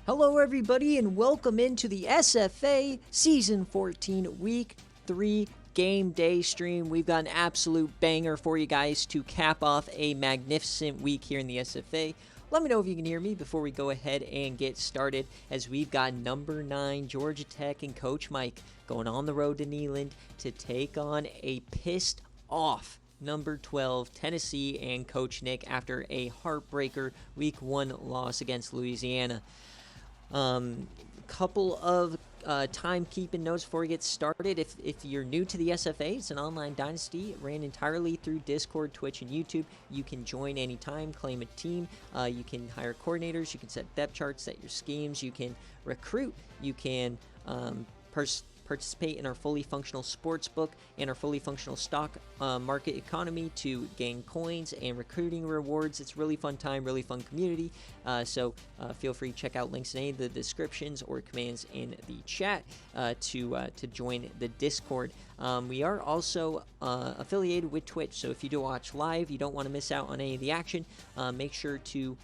Hello, everybody, and welcome into the SFA Season 14 Week 3 Game Day stream. We've got an absolute banger for you guys to cap off a magnificent week here in the SFA. Let me know if you can hear me before we go ahead and get started, as we've got number 9 Georgia Tech and Coach Mike going on the road to Neyland to take on a pissed off number 12 Tennessee and Coach Nick after a heartbreaker Week 1 loss against Louisiana. Couple of timekeeping notes before we get started. If you're new to the SFA, it's an online dynasty. It ran entirely through Discord, Twitch, and YouTube. You can join anytime, claim a team. You can hire coordinators. You can set depth charts, set your schemes. You can recruit. You can participate in our fully functional sportsbook and our fully functional stock market economy to gain coins and recruiting rewards. It's really fun time, really fun community. So feel free to check out links in any of the descriptions or commands in the chat to join the Discord. We are also affiliated with Twitch, so if you do watch live, you don't want to miss out on any of the action, make sure to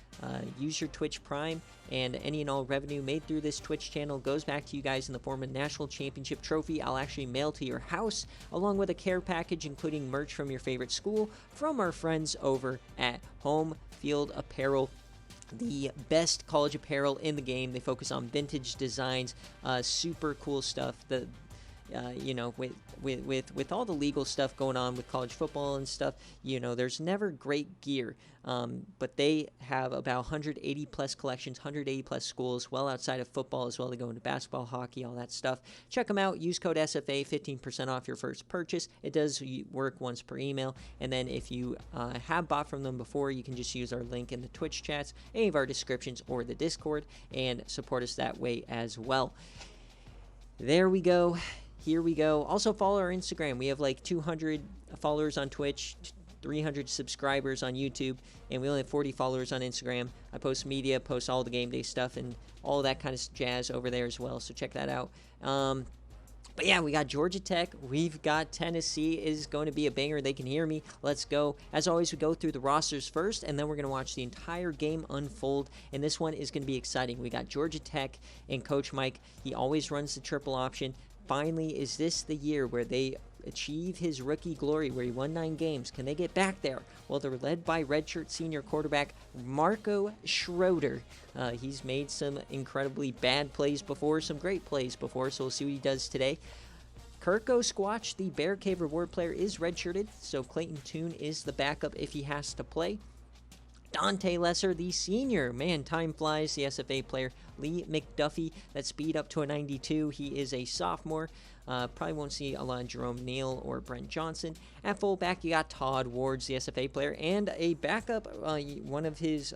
use your Twitch Prime, and any and all revenue made through this Twitch channel goes back to you guys in the form of a national championship trophy I'll actually mail to your house, along with a care package including merch from your favorite school from our friends over at Home Field Apparel, the best college apparel in the game. They focus on vintage designs, super cool stuff. With all the legal stuff going on with college football and stuff, there's never great gear. But they have about 180 plus collections, 180 plus schools, well outside of football as well. They go into basketball, hockey, all that stuff. Check them out. Use code SFA, 15% off your first purchase. It does work once per email. And then if you have bought from them before, you can just use our link in the Twitch chats, any of our descriptions, or the Discord, and support us that way as well. There we go. Here we go. Also follow our Instagram. We have like 200 followers on Twitch, 300 subscribers on YouTube, and we only have 40 followers on Instagram. I post media, post all the game day stuff, and all that kind of jazz over there as well, so check that out. But yeah, we got Georgia Tech. We've got Tennessee. It is going to be a banger. They can hear me. Let's go. As always, we go through the rosters first, and then we're going to watch the entire game unfold, and this one is going to be exciting. We got Georgia Tech and Coach Mike. He always runs the triple option. Finally, is this the year where they achieve his rookie glory, where he won 9 games? Can they get back there? Well, they're led by redshirt senior quarterback Marco Schroeder. He's made some incredibly bad plays before, some great plays before, so we'll see what he does today. Kirko Squatch, the BearCave reward player, is redshirted, so Clayton Toon is the backup if he has to play. Dante Lesser, the senior, man, time flies, the SFA player. Lee McDuffie, that speed up to a 92. He is a sophomore. Probably won't see a lot of Jerome Neal or Brent Johnson. At fullback, you got Todd Wards, the SFA player, and a backup, one of his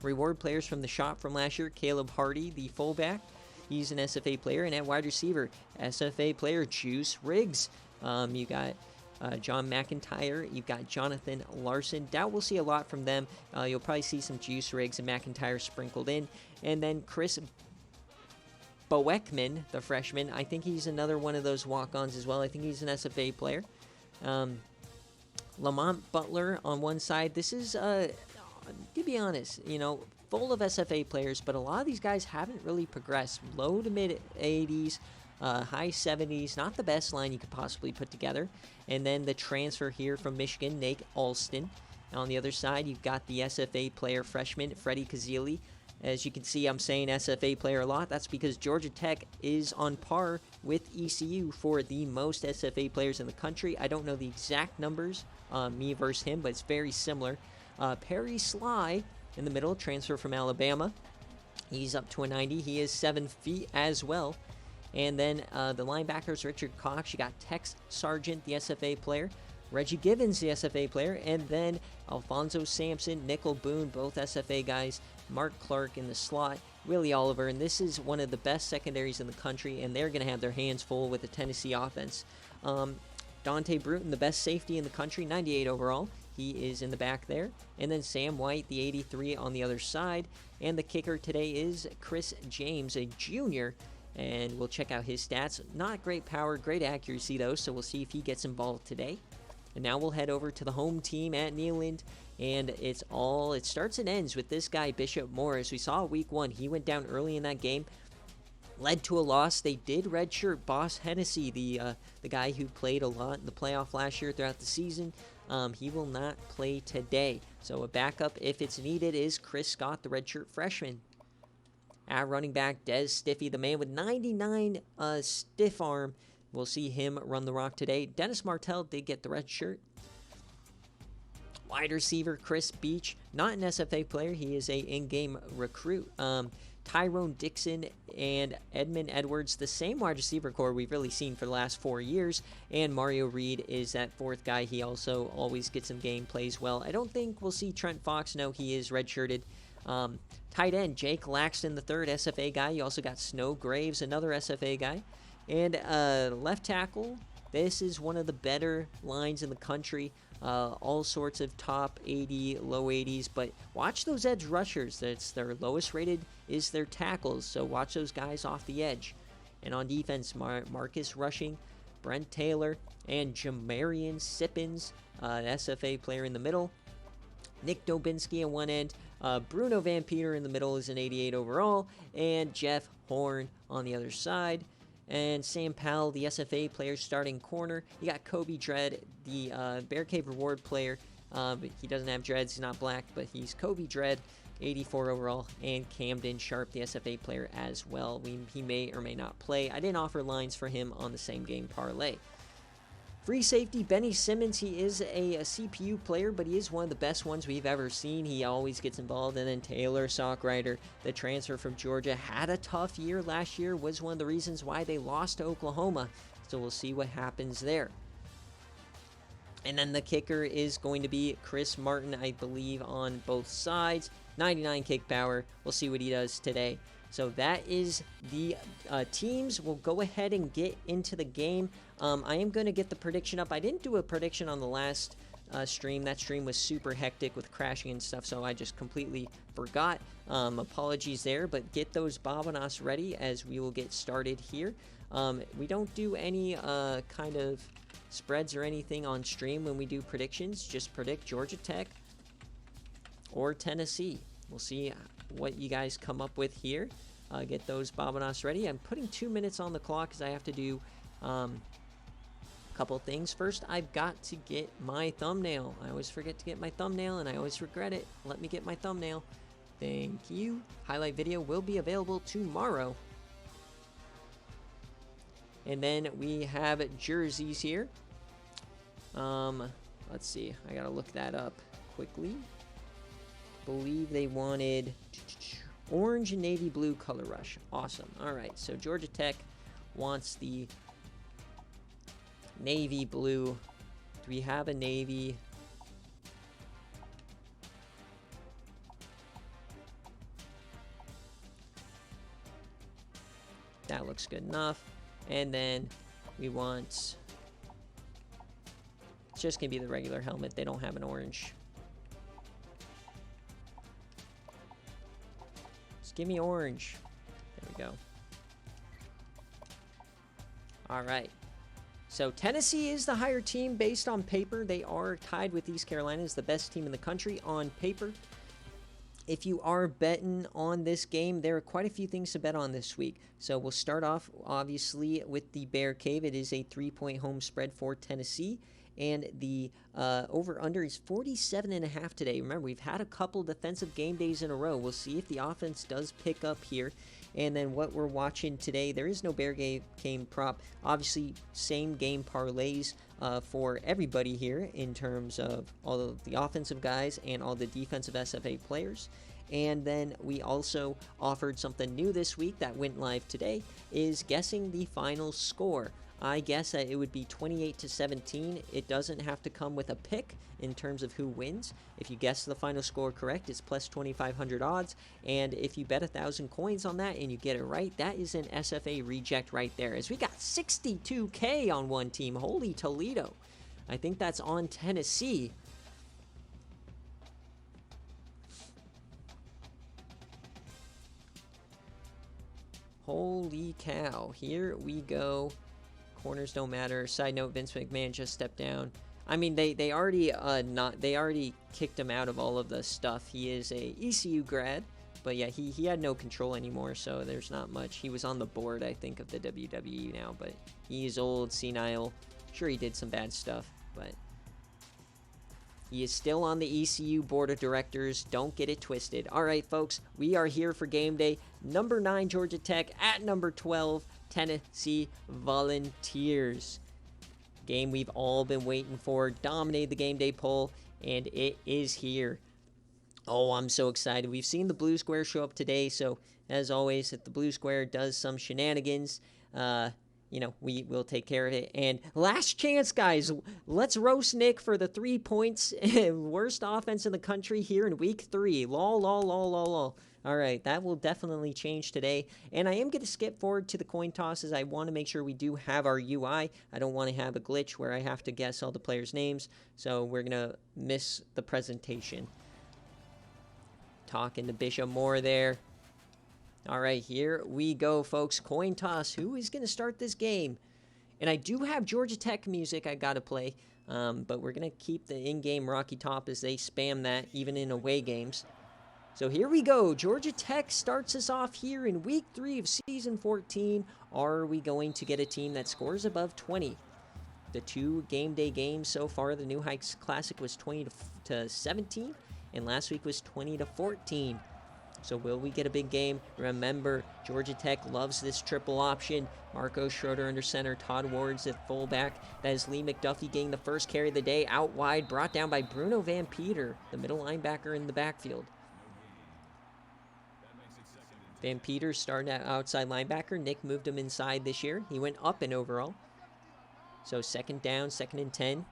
reward players from the shop from last year, Caleb Hardy, the fullback. He's an SFA player. And at wide receiver, SFA player Juice Riggs. You got John McIntyre, you've got Jonathan Larson. Doubt we'll see a lot from them. You'll probably see some Juice Riggs and McIntyre sprinkled in. And then Chris Boeckman, the freshman, I think he's another one of those walk-ons as well. I think he's an SFA player. Lamont Butler on one side. This is, to be honest, full of SFA players, but a lot of these guys haven't really progressed. Low to mid 80s. High 70s, not the best line you could possibly put together. And then the transfer here from Michigan, Nate Alston. On the other side, you've got the SFA player freshman, Freddie Kazili. As you can see, I'm saying SFA player a lot. That's because Georgia Tech is on par with ECU for the most SFA players in the country. I don't know the exact numbers, me versus him, but it's very similar. Perry Sly in the middle, transfer from Alabama. He's up to a 90. He is 7 feet as well. And then the linebackers, Richard Cox. You got Tex Sargent, the SFA player. Reggie Givens, the SFA player. And then Alfonso Sampson, Nickel Boone, both SFA guys. Mark Clark in the slot. Willie Oliver. And this is one of the best secondaries in the country. And they're going to have their hands full with the Tennessee offense. Dante Bruton, the best safety in the country, 98 overall. He is in the back there. And then Sam White, the 83 on the other side. And the kicker today is Chris James, a junior. And we'll check out his stats. Not great power, great accuracy, though, so we'll see if he gets involved today. And now we'll head over to the home team at Neyland. And it starts and ends with this guy, Bishop Morris. We saw week 1. He went down early in that game. Led to a loss. They did redshirt Boss Hennessy, the guy who played a lot in the playoff last year throughout the season. He will not play today. So a backup, if it's needed, is Chris Scott, the redshirt freshman. At running back, Des Stiffy, the man with 99 stiff arm. We'll see him run the rock today. Dennis Martell did get the red shirt. Wide receiver, Chris Beach, not an SFA player. He is a in-game recruit. Tyrone Dixon and Edmund Edwards, the same wide receiver core we've really seen for the last 4 years. And Mario Reed is that fourth guy. He also always gets some game, plays well. I don't think we'll see Trent Fox. No, he is redshirted. Tight end, Jake Laxton, the third SFA guy. You also got Snow Graves, another SFA guy. And left tackle, this is one of the better lines in the country. All sorts of top 80, low 80s, but watch those edge rushers. That's their lowest rated is their tackles, so watch those guys off the edge. And on defense, Marcus Rushing, Brent Taylor, and Jamarian Sippins, an SFA player in the middle. Nick Dobinski on one end, Bruno Van Peter in the middle is an 88 overall, and Jeff Horn on the other side. And Sam Powell, the SFA player, starting corner. You got Kobe Dredd, the BearCave reward player. He doesn't have dreads, he's not black, but he's Kobe Dredd, 84 overall. And Camden Sharp, the SFA player as well. He may or may not play. I didn't offer lines for him on the same game parlay. Free safety, Benny Simmons. He is a CPU player, but he is one of the best ones we've ever seen. He always gets involved. And then Taylor Sockrider, the transfer from Georgia, had a tough year last year, was one of the reasons why they lost to Oklahoma. So we'll see what happens there. And then the kicker is going to be Chris Martin, I believe, on both sides. 99 kick power. We'll see what he does today. So that is the teams. We'll go ahead and get into the game. I am going to get the prediction up. I didn't do a prediction on the last stream. That stream was super hectic with crashing and stuff, so I just completely forgot. Apologies there, but get those Babanas ready as we will get started here. We don't do any kind of spreads or anything on stream when we do predictions. Just predict Georgia Tech or Tennessee. We'll see what you guys come up with here. Get those Babanas ready. I'm putting 2 minutes on the clock because I have to do a couple things. First, I've got to get my thumbnail. I always forget to get my thumbnail, and I always regret it. Let me get my thumbnail. Thank you. Highlight video will be available tomorrow. And then we have jerseys here. Let's see. I gotta look that up quickly. Believe they wanted orange and navy blue color rush. Awesome. All right, so Georgia Tech wants the navy blue. Do we have a navy? That looks good enough. And then we want, it's just gonna be the regular helmet. They don't have an orange. Give me orange. There we go. All right. So Tennessee is the higher team based on paper. They are tied with East Carolina as the best team in the country on paper. If you are betting on this game, there are quite a few things to bet on this week. So we'll start off, obviously, with the BearCave. It is a 3-point home spread for Tennessee. And the over-under is 47.5 today. Remember, we've had a couple defensive game days in a row. We'll see if the offense does pick up here. And then what we're watching today, there is no BearCave prop. Obviously, same game parlays for everybody here in terms of all of the offensive guys and all the defensive SFA players. And then we also offered something new this week that went live today, is guessing the final score. I guess that it would be 28-17. It doesn't have to come with a pick in terms of who wins. If you guess the final score correct, it's plus 2,500 odds. And if you bet 1,000 coins on that and you get it right, that is an SFA reject right there. As we got 62K on one team. Holy Toledo. I think that's on Tennessee. Holy cow. Here we go. Corners don't matter. Side note, Vince McMahon just stepped down. I mean, they already they already kicked him out of all of the stuff. He is a ECU grad, but yeah, he had no control anymore, so there's not much. He was on the board, I think, of the WWE now, but he's old, senile. Sure, he did some bad stuff, but he is still on the ECU board of directors. Don't get it twisted. All right, folks, we are here for game day. Number 9, Georgia Tech, at number 12, Tennessee Volunteers. Game we've all been waiting for. Dominated the game day poll, and it is here. Oh, I'm so excited. We've seen the blue square show up today, so as always, if the blue square does some shenanigans, you know, we will take care of it. And last chance, guys. Let's roast Nick for the 3 points. Worst offense in the country here in week 3. Lol, lol, lol, lol, lol. All right, that will definitely change today. And I am going to skip forward to the coin tosses. I want to make sure we do have our UI. I don't want to have a glitch where I have to guess all the players' names. So we're going to miss the presentation. Talking to Bishop Moore there. All right, here we go, folks. Coin toss. Who is going to start this game? And I do have Georgia Tech music I got to play. But we're going to keep the in-game Rocky Top as they spam that even in away games. So here we go. Georgia Tech starts us off here in week 3 of season 14. Are we going to get a team that scores above 20? The 2 game day games so far, the New Heights Classic was 20 to 17, and last week was 20 to 14. So will we get a big game? Remember, Georgia Tech loves this triple option. Marco Schroeder under center, Todd Ward's at fullback. That is Lee McDuffie getting the first carry of the day, out wide, brought down by Bruno Van Peter, the middle linebacker in the backfield. Van Peter starting at outside linebacker. Nick moved him inside this year. He went up in overall. So second down, 2nd and 10.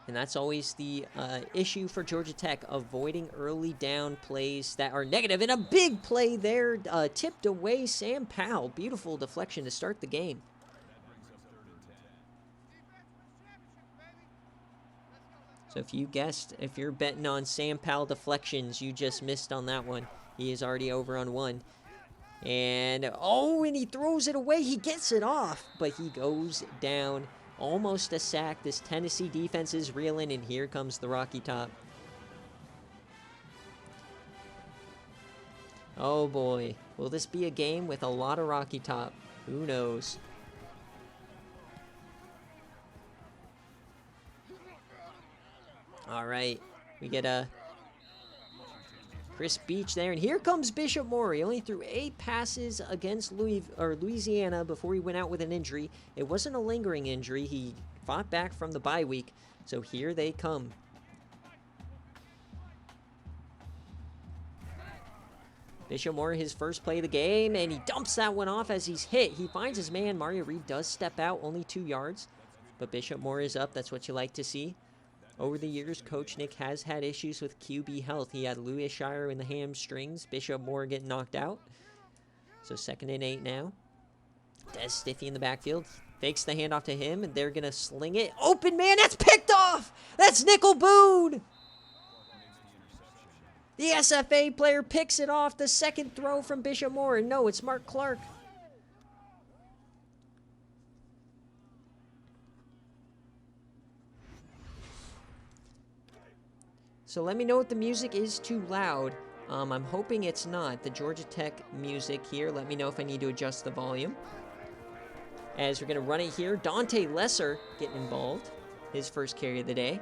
And that's always the issue for Georgia Tech, avoiding early down plays that are negative. And a big play there, tipped away Sam Powell. Beautiful deflection to start the game. So if you guessed, if you're betting on Sam Powell deflections, you just missed on that one. He is already over on 1. And, oh, and he throws it away. He gets it off, but he goes down. Almost a sack. This Tennessee defense is reeling, and here comes the Rocky Top. Oh, boy. Will this be a game with a lot of Rocky Top? Who knows? All right. We get a Chris Beach there, and here comes Bishop Moore. He only threw 8 passes against Louisiana before he went out with an injury. It wasn't a lingering injury. He fought back from the bye week, so here they come. Bishop Moore, his first play of the game, and he dumps that one off as he's hit. He finds his man. Mario Reed does step out, only 2 yards, but Bishop Moore is up. That's what you like to see. Over the years, Coach Nick has had issues with QB health. He had Louis Shire in the hamstrings. Bishop Moore getting knocked out. So 2nd and 8 now. Des Stiffy in the backfield. Fakes the handoff to him, and they're going to sling it. Open man, that's picked off! That's Nickel Boone! The SFA player picks it off. The second throw from Bishop Moore. And no, it's Mark Clark. So let me know if the music is too loud. I'm hoping it's not. The Georgia Tech music here. Let me know if I need to adjust the volume. As we're going to run it here. Dante Lesser getting involved. His first carry of the day.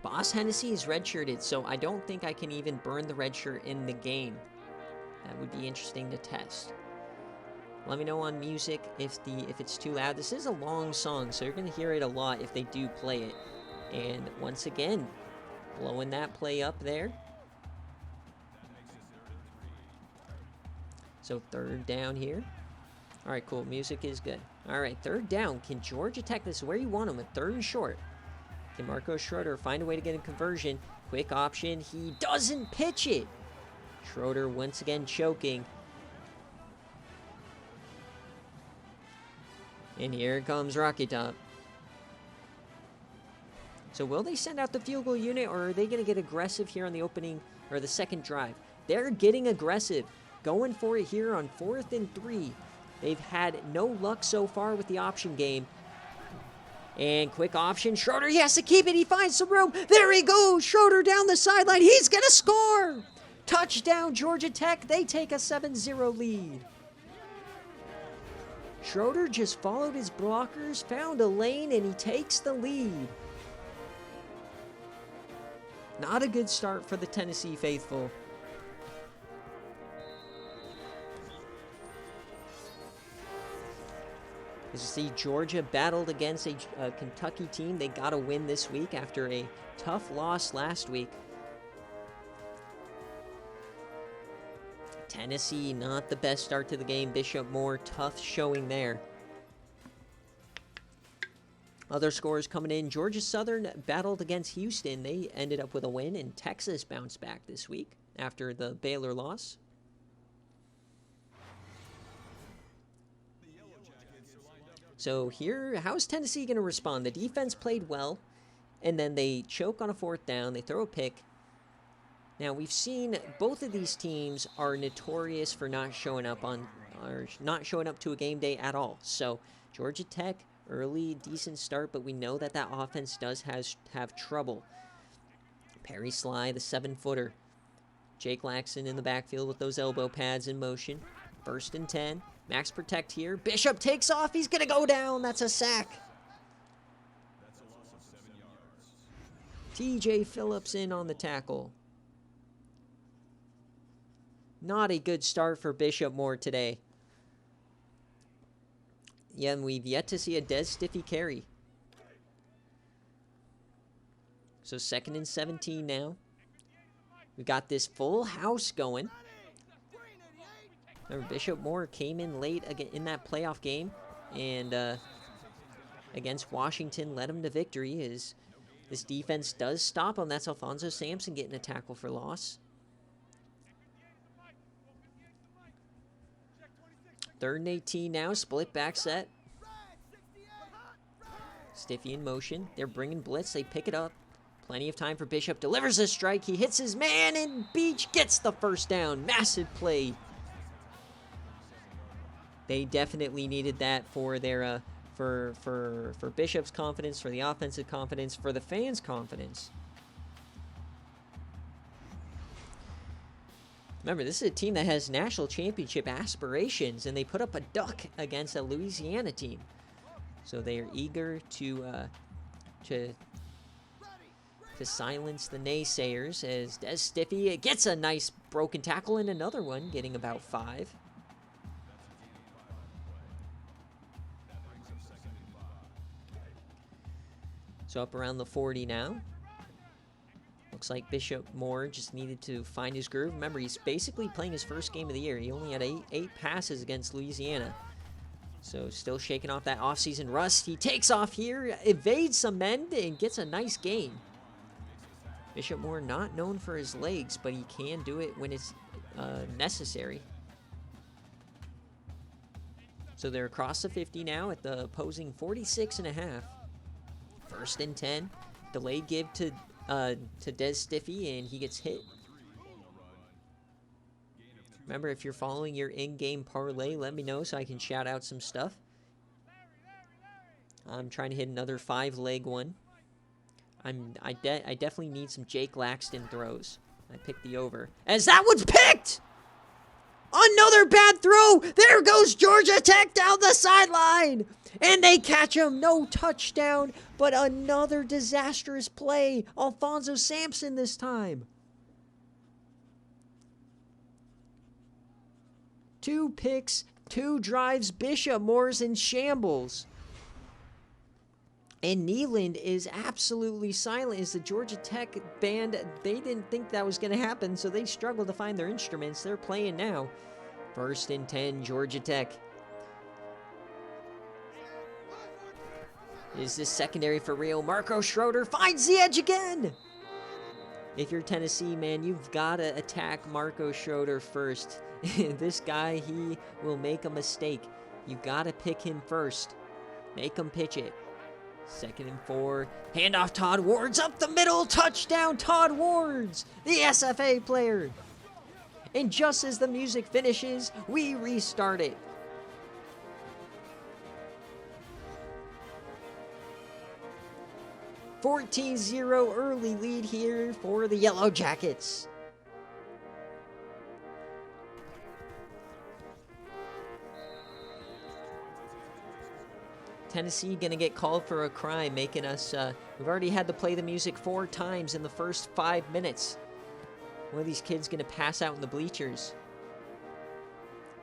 Boss Hennessy is redshirted, so I don't think I can even burn the red shirt in the game. That would be interesting to test. Let me know on music if it's too loud. This is a long song, so you're going to hear it a lot if they do play it. And once again, blowing that play up there. So 3rd down here. All right, cool. Music is good. All right, 3rd down. Can Georgia Tech, this is where you want them, a 3rd and short. Can Marco Schroeder find a way to get a conversion? Quick option. He doesn't pitch it. Schroeder once again choking. And here comes Rocky Top. So will they send out the field goal unit, or are they going to get aggressive here on the opening or the 2nd drive? They're getting aggressive, going for it here on 4th and 3. They've had no luck so far with the option game. And quick option, Schroeder, he has to keep it, he finds some room. There he goes, Schroeder down the sideline, he's gonna score! Touchdown, Georgia Tech, they take a 7-0 lead. Schroeder just followed his blockers, found a lane, and he takes the lead. Not a good start for the Tennessee faithful. As you see, Georgia battled against a Kentucky team. They got a win this week after a tough loss last week. Tennessee, not the best start to the game. Bishop Moore, tough showing there. Other scores coming in. Georgia Southern battled against Houston. They ended up with a win, and Texas bounced back this week after the Baylor loss. So here, how is Tennessee going to respond? The defense played well, and then they choke on a 4th down. They throw a pick. Now, we've seen both of these teams are notorious for not showing up to a game day at all. So Georgia Tech, early, decent start, but we know that that offense does have trouble. Perry Sly, the 7-footer. Jake Laxton in the backfield with those elbow pads in motion. 1st and 10. Max protect here. Bishop takes off. He's going to go down. That's a sack. TJ Phillips in on the tackle. Not a good start for Bishop Moore today. Yeah, and we've yet to see a Des Stiffy carry. So 2nd and 17 now. We've got this full house going. Remember, Bishop Moore came in late again in that playoff game, and against Washington led him to victory. As this defense does stop him. That's Alphonso Sampson getting a tackle for loss. 3rd and 18 now, split back set. Stiffy in motion. They're bringing blitz. They pick it up. Plenty of time for Bishop. Delivers a strike. He hits his man, and Beach gets the 1st down. Massive play. They definitely needed that for their for Bishop's confidence, for the offensive confidence, for the fans' confidence. Remember, this is a team that has national championship aspirations, and they put up a duck against a Louisiana team. So they are eager to silence the naysayers as Des Stiffy gets a nice broken tackle and another one, getting about 5. So up around the 40 now. Looks like Bishop Moore just needed to find his groove. Remember, he's basically playing his first game of the year. He only had eight passes against Louisiana. So still shaking off that offseason rust. He takes off here, evades some men, and gets a nice gain. Bishop Moore not known for his legs, but he can do it when it's necessary. So they're across the 50 now at the opposing 46.5. 1st and 10. Delayed give to Des Stiffy, and he gets hit. Remember, if you're following your in-game parlay, let me know so I can shout out some stuff. I'm trying to hit another 5-leg one. I definitely need some Jake Laxton throws. I picked the over. As that one's picked! Another bad throw! There goes Georgia Tech down the sideline! And they catch him. No touchdown, but another disastrous play. Alphonso Sampson this time. 2 picks, 2 drives. Bishop Moore's in shambles. And Neyland is absolutely silent. As the Georgia Tech band, they didn't think that was going to happen, so they struggled to find their instruments. They're playing now. 1st and 10, Georgia Tech. Is this secondary for real? Marco Schroeder finds the edge again. If you're Tennessee, man, you've got to attack Marco Schroeder first. This guy, he will make a mistake. You got to pick him first. Make him pitch it. 2nd and 4. Handoff Todd Wards up the middle. Touchdown Todd Wards, the SFA player. And just as the music finishes, we restart it. 14-0 early lead here for the Yellow Jackets. Tennessee going to get called for a crime, making us, we've already had to play the music 4 times in the first 5 minutes. One of these kids going to pass out in the bleachers.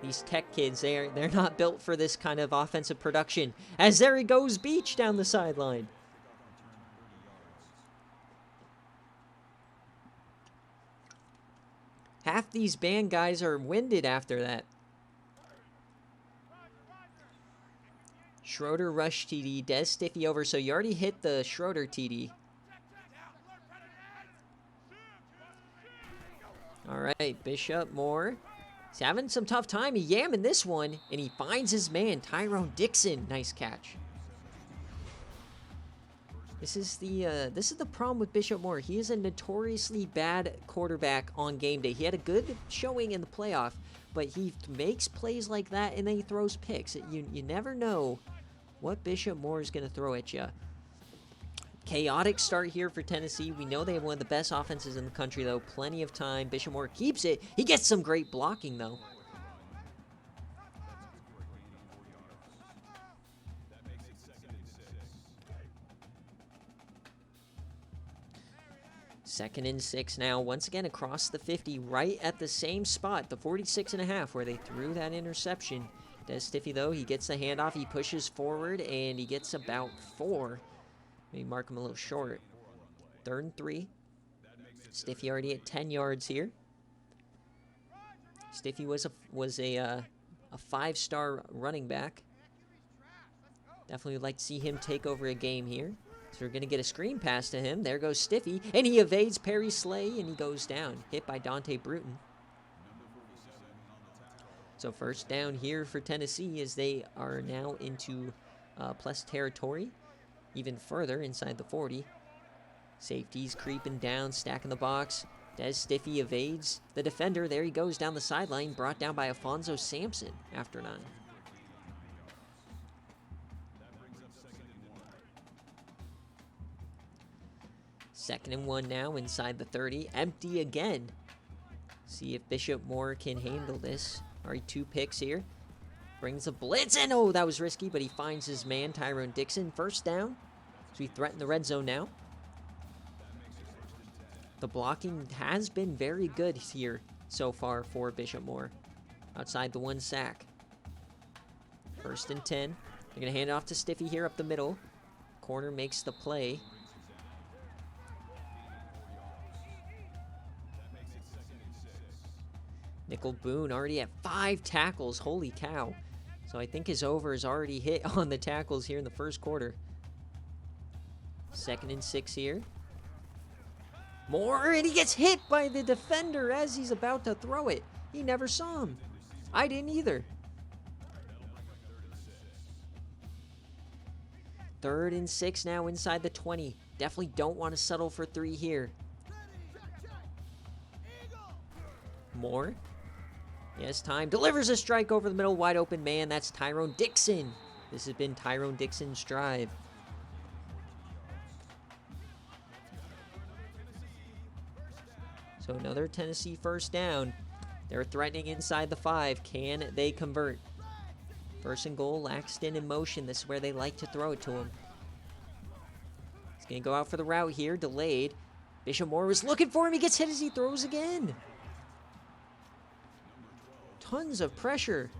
These tech kids, they're not built for this kind of offensive production. As there he goes, Beach down the sideline. Half these band guys are winded after that. Schroeder rush TD, Des Stiffy over, so you already hit the Schroeder TD. All right, Bishop Moore. He's having some tough time. He yamming this one, and he finds his man, Tyrone Dixon. Nice catch. This is the problem with Bishop Moore. He is a notoriously bad quarterback on game day. He had a good showing in the playoff, but he makes plays like that, and then he throws picks. You never know what Bishop Moore is going to throw at you. Chaotic start here for Tennessee. We know they have one of the best offenses in the country, though. Plenty of time. Bishop Moore keeps it. He gets some great blocking, though. Second and 6 now. Once again across the 50, right at the same spot, the 46.5, where they threw that interception. Des Stiffy, though, he gets the handoff. He pushes forward, and he gets about 4. Maybe mark him a little short. 3rd and 3. Stiffy already at 10 yards here. Stiffy was a 5-star running back. Definitely would like to see him take over a game here. So we're going to get a screen pass to him. There goes Stiffy, and he evades Perry Slay, and he goes down. Hit by Dante Bruton. So first down here for Tennessee as they are now into plus territory. Even further inside the 40. Safeties creeping down, stacking the box. Des Stiffy evades the defender. There he goes down the sideline, brought down by Alfonso Sampson after 9. Second and 1 now inside the 30. Empty again. See if Bishop Moore can handle this. Already 2 picks here. Brings a blitz in. Oh, that was risky, but he finds his man, Tyrone Dixon. First down. So we threaten the red zone now. The blocking has been very good here so far for Bishop Moore. Outside the 1 sack. First and 10. They're going to hand it off to Stiffy here up the middle. Corner makes the play. Nickel Boone already at 5 tackles. Holy cow. So I think his over is already hit on the tackles here in the first quarter. Second and 6 here. Moore, and he gets hit by the defender as he's about to throw it. He never saw him. I didn't either. 3rd and 6 now inside the 20. Definitely don't want to settle for 3 here. Moore. He has time. Delivers a strike over the middle. Wide open man. That's Tyrone Dixon. This has been Tyrone Dixon's drive. So another Tennessee first down. They're threatening inside the 5. Can they convert? First and goal. Laxton in motion. This is where they like to throw it to him. He's going to go out for the route here. Delayed. Bishop Moore was looking for him. He gets hit as he throws again. Tons of pressure.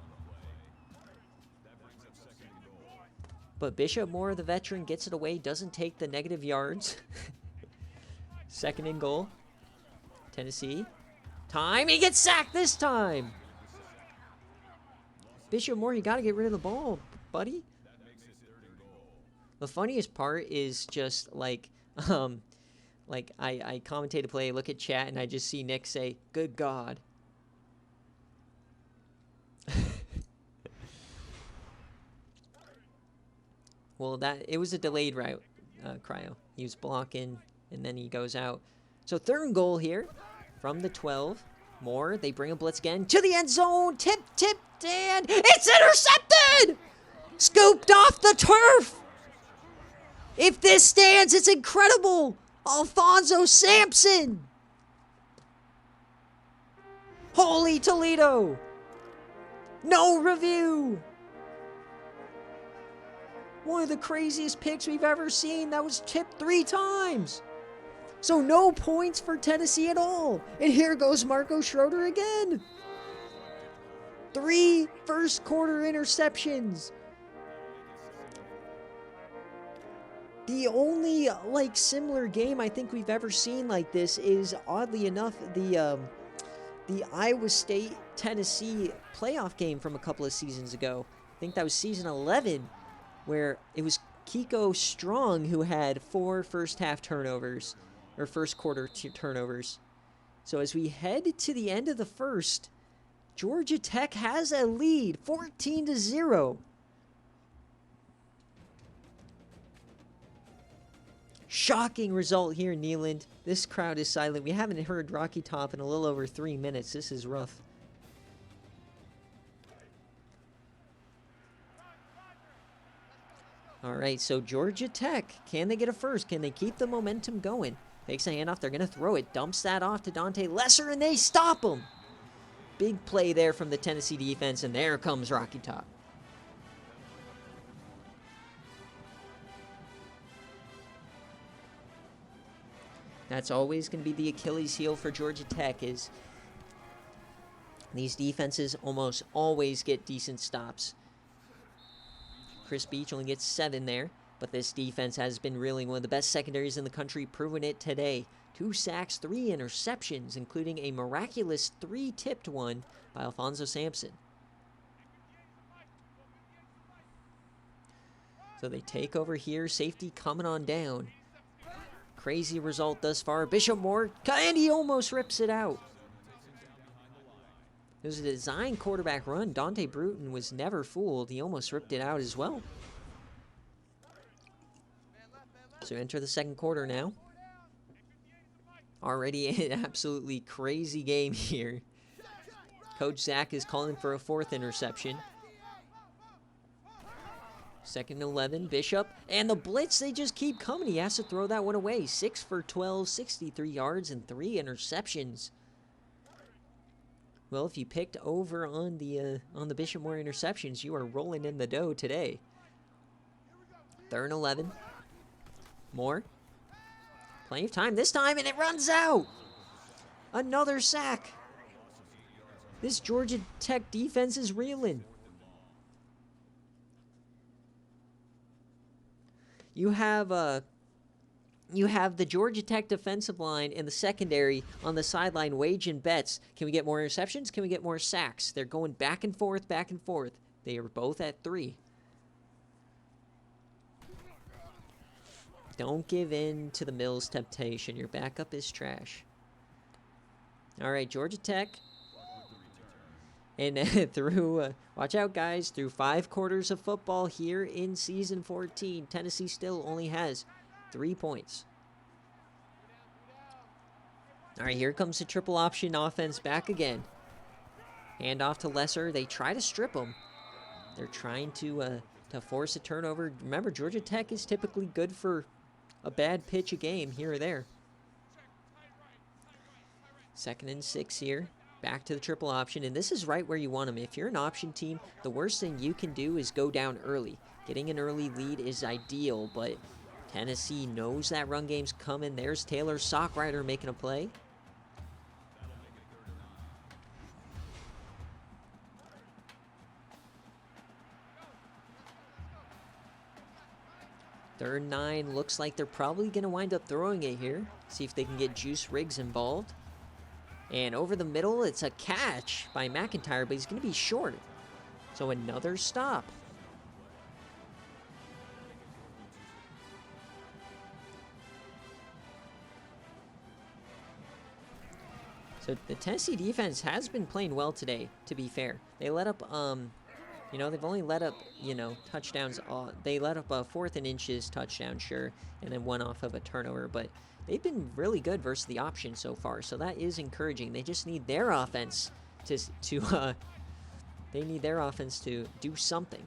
But Bishop Moore, the veteran, gets it away. Doesn't take the negative yards. Second and goal. Tennessee. Time. He gets sacked this time. Bishop Moore, you got to get rid of the ball, buddy. The funniest part is just like I commentate a play, look at chat, and I just see Nick say, "Good God." Well, it was a delayed route, Cryo. He was blocking, and then he goes out. So 3rd and goal here from the 12. Moore, they bring a blitz again to the end zone. Tip, and it's intercepted! Scooped off the turf! If this stands, it's incredible! Alfonso Sampson! Holy Toledo! No review! One of the craziest picks we've ever seen. That was tipped 3 times. So no points for Tennessee at all. And here goes Marco Schroeder again. 3 first quarter interceptions. The only similar game I think we've ever seen like this is, oddly enough, the Iowa State Tennessee playoff game from a couple of seasons ago. I think that was season 11, where it was Kiko Strong who had 4 first half turnovers, or first quarter turnovers. So as we head to the end of the first, Georgia Tech has a lead, 14-0. Shocking result here in Neyland. This crowd is silent. We haven't heard Rocky Top in a little over 3 minutes. This is rough. All right, so Georgia Tech, can they get a first? Can they keep the momentum going? Takes a handoff. They're going to throw it. Dumps that off to Dante Lesser, and they stop him. Big play there from the Tennessee defense, and there comes Rocky Top. That's always going to be the Achilles heel for Georgia Tech, is these defenses almost always get decent stops. Chris Beach only gets 7 there, but this defense has been really one of the best secondaries in the country, proving it today. 2 sacks, 3 interceptions, including a miraculous 3 tipped one by Alfonso Sampson. So they take over here, safety coming on down. Crazy result thus far. Bishop Moore, and he almost rips it out. It was a design quarterback run. Dante Bruton was never fooled. He almost ripped it out as well. So enter the second quarter now. Already an absolutely crazy game here. Coach Zach is calling for a 4th interception. 2nd and 11, Bishop. And the blitz, they just keep coming. He has to throw that one away. 6 for 12, 63 yards, and 3 interceptions. Well, if you picked over on the Bishop Moore interceptions, you are rolling in the dough today. 3rd and 11. Moore. Plenty of time this time, and it runs out. Another sack. This Georgia Tech defense is reeling. You have the Georgia Tech defensive line and the secondary on the sideline waging bets. Can we get more interceptions? Can we get more sacks? They're going back and forth, back and forth. They are both at 3. Don't give in to the Mills temptation. Your backup is trash. All right, Georgia Tech. And watch out, guys, through 5 quarters of football here in Season 14, Tennessee still only has 3 points. All right, here comes the triple option offense back again. Hand off to Lesser. They try to strip him. They're trying to force a turnover. Remember, Georgia Tech is typically good for a bad pitch a game here or there. 2nd and 6 here. Back to the triple option, and this is right where you want them. If you're an option team, the worst thing you can do is go down early. Getting an early lead is ideal, but Tennessee knows that run game's coming. There's Taylor Sockrider making a play. Third and 9, looks like they're probably going to wind up throwing it here. See if they can get Juice Riggs involved. And over the middle, it's a catch by McIntyre, but he's going to be short. So another stop. So the Tennessee defense has been playing well today, to be fair. They let up, they've only let up, touchdowns. They let up a 4th and inches touchdown, sure, and then one off of a turnover, but they've been really good versus the option so far, so that is encouraging. They just need their offense to do something.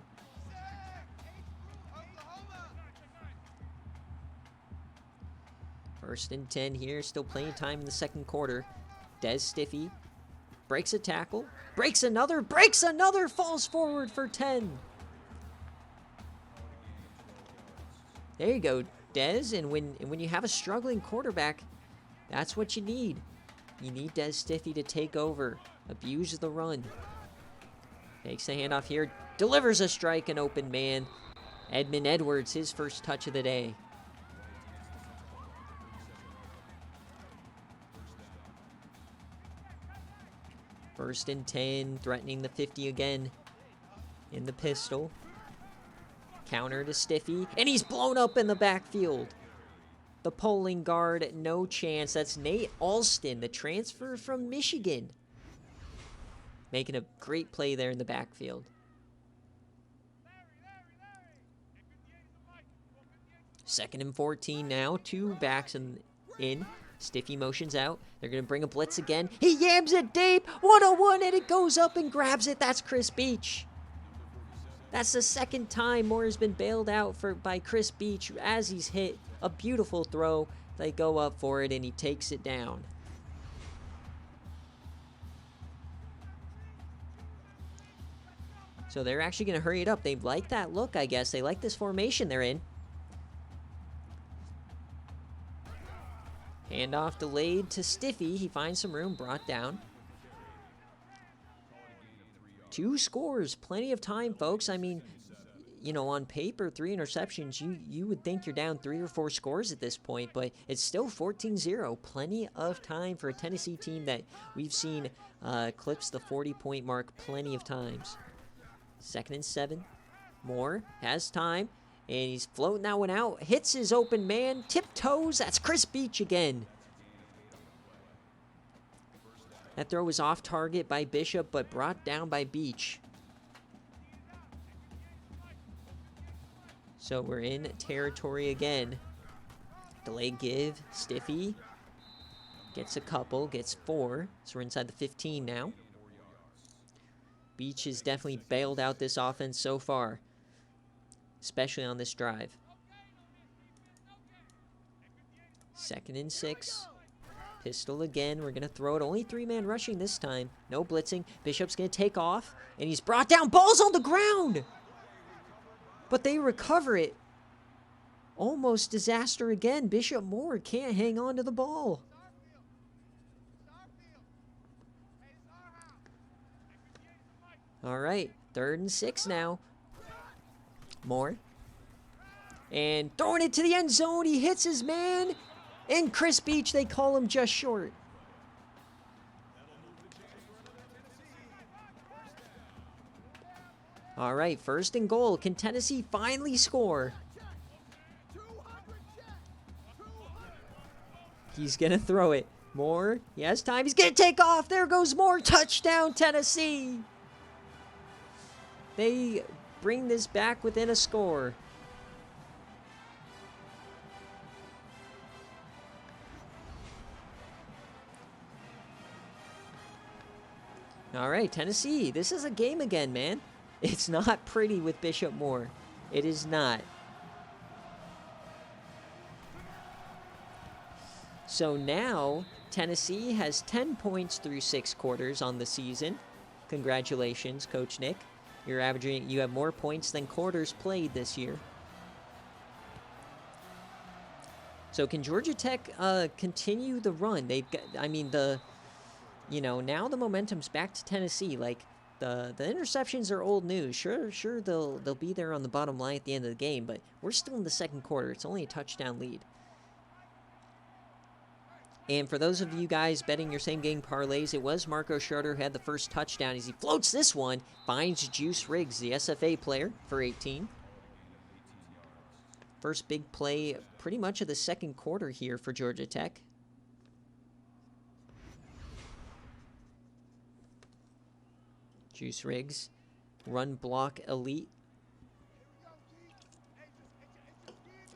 First and 10 here. Still plenty of time in the second quarter. Des Stiffy breaks a tackle. Breaks another. Falls forward for 10. There you go, Des. And when you have a struggling quarterback, that's what you need. You need Des Stiffy to take over. Abuse the run. Takes the handoff here. Delivers a strike, an open man. Edmund Edwards, his first touch of the day. First and 10, threatening the 50 again. In the pistol. Counter to Stiffy, and he's blown up in the backfield. The polling guard, no chance. That's Nate Alston, the transfer from Michigan. Making a great play there in the backfield. Second and 14 now. 2 backs in. Stiffy motions out. They're going to bring a blitz again. He yams it deep. 101, and it goes up and grabs it. That's Chris Beach. That's the second time Moore has been bailed out by Chris Beach as he's hit. A beautiful throw. They go up for it, and he takes it down. So they're actually going to hurry it up. They like that look, I guess. They like this formation they're in. Handoff delayed to Stiffy. He finds some room, brought down. 2 scores, plenty of time, folks. I mean, you know, on paper, 3 interceptions, you would think you're down 3 or 4 scores at this point, but it's still 14-0. Plenty of time for a Tennessee team that we've seen eclipse the 40-point mark plenty of times. Second and 7. Moore has time, and he's floating that one out. Hits his open man, tiptoes. That's Chris Beach again. That throw was off target by Bishop, but brought down by Beach. So we're in territory again. Delay give. Stiffy gets a couple, gets 4. So we're inside the 15 now. Beach has definitely bailed out this offense so far, especially on this drive. Second and 6. Pistol again. We're going to throw it. Only 3-man rushing this time. No blitzing. Bishop's going to take off, and he's brought down. Ball's on the ground, but they recover it. Almost disaster again. Bishop Moore can't hang on to the ball. All right, 3rd and 6 now. Moore. And throwing it to the end zone. He hits his man. And Chris Beach, they call him just short. All right, 1st and goal. Can Tennessee finally score? He's going to throw it. Moore, he has time. He's going to take off. There goes Moore. Touchdown, Tennessee. They bring this back within a score. All right, Tennessee, this is a game again, man. It's not pretty with Bishop Moore. It is not. So now, Tennessee has 10 points through 6 quarters on the season. Congratulations, Coach Nick. You have more points than quarters played this year. So can Georgia Tech continue the run? They've got, I mean, now the momentum's back to Tennessee. Like, the interceptions are old news. Sure they'll be there on the bottom line at the end of the game, but we're still in the second quarter. It's only a touchdown lead. And for those of you guys betting your same game parlays, it was Marco Schroeder who had the first touchdown as he floats this one, finds Juice Riggs, the SFA player, for 18. First big play pretty much of the second quarter here for Georgia Tech. Juice Riggs, run block elite.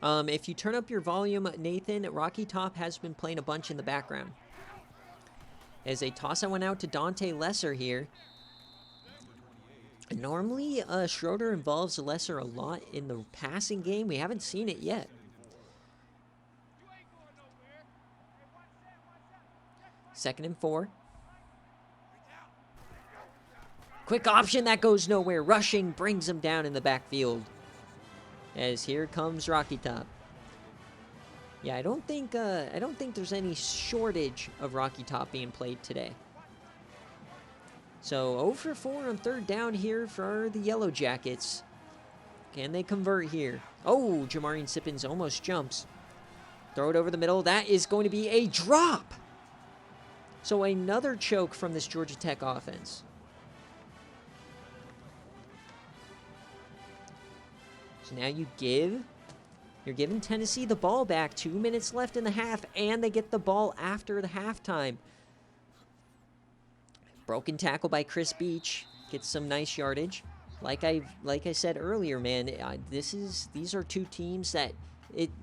If you turn up your volume, Nathan, Rocky Top has been playing a bunch in the background. As they toss that one out to Dante Lesser here. Normally, Schroeder involves Lesser a lot in the passing game. We haven't seen it yet. 2nd and 4. Quick option that goes nowhere. Rushing brings him down in the backfield. As here comes Rocky Top. Yeah, I don't think there's any shortage of Rocky Top being played today. So 0 for 4 on 3rd down here for the Yellow Jackets. Can they convert here? Oh, Jamarian Sippins almost jumps. Throw it over the middle. That is going to be a drop. So another choke from this Georgia Tech offense. So now you're giving Tennessee the ball back. 2 minutes left in the half, and they get the ball after the halftime. Broken tackle by Chris Beach. Gets some nice yardage. Like I said earlier, man, these are two teams that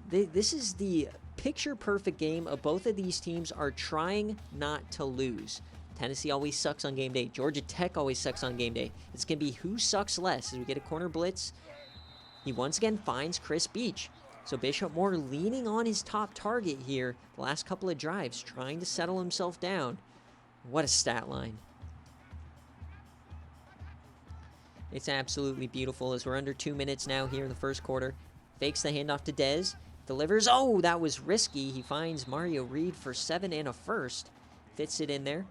this is the picture-perfect game of both of these teams are trying not to lose. Tennessee always sucks on game day. Georgia Tech always sucks on game day. It's going to be who sucks less as we get a corner blitz. He once again finds Chris Beach. So Bishop Moore leaning on his top target here the last couple of drives, trying to settle himself down. What a stat line. It's absolutely beautiful as we're under 2 minutes now here in the first quarter. Fakes the handoff to Dez. Delivers. Oh, that was risky. He finds Mario Reed for 7 and a first. Fits it in there.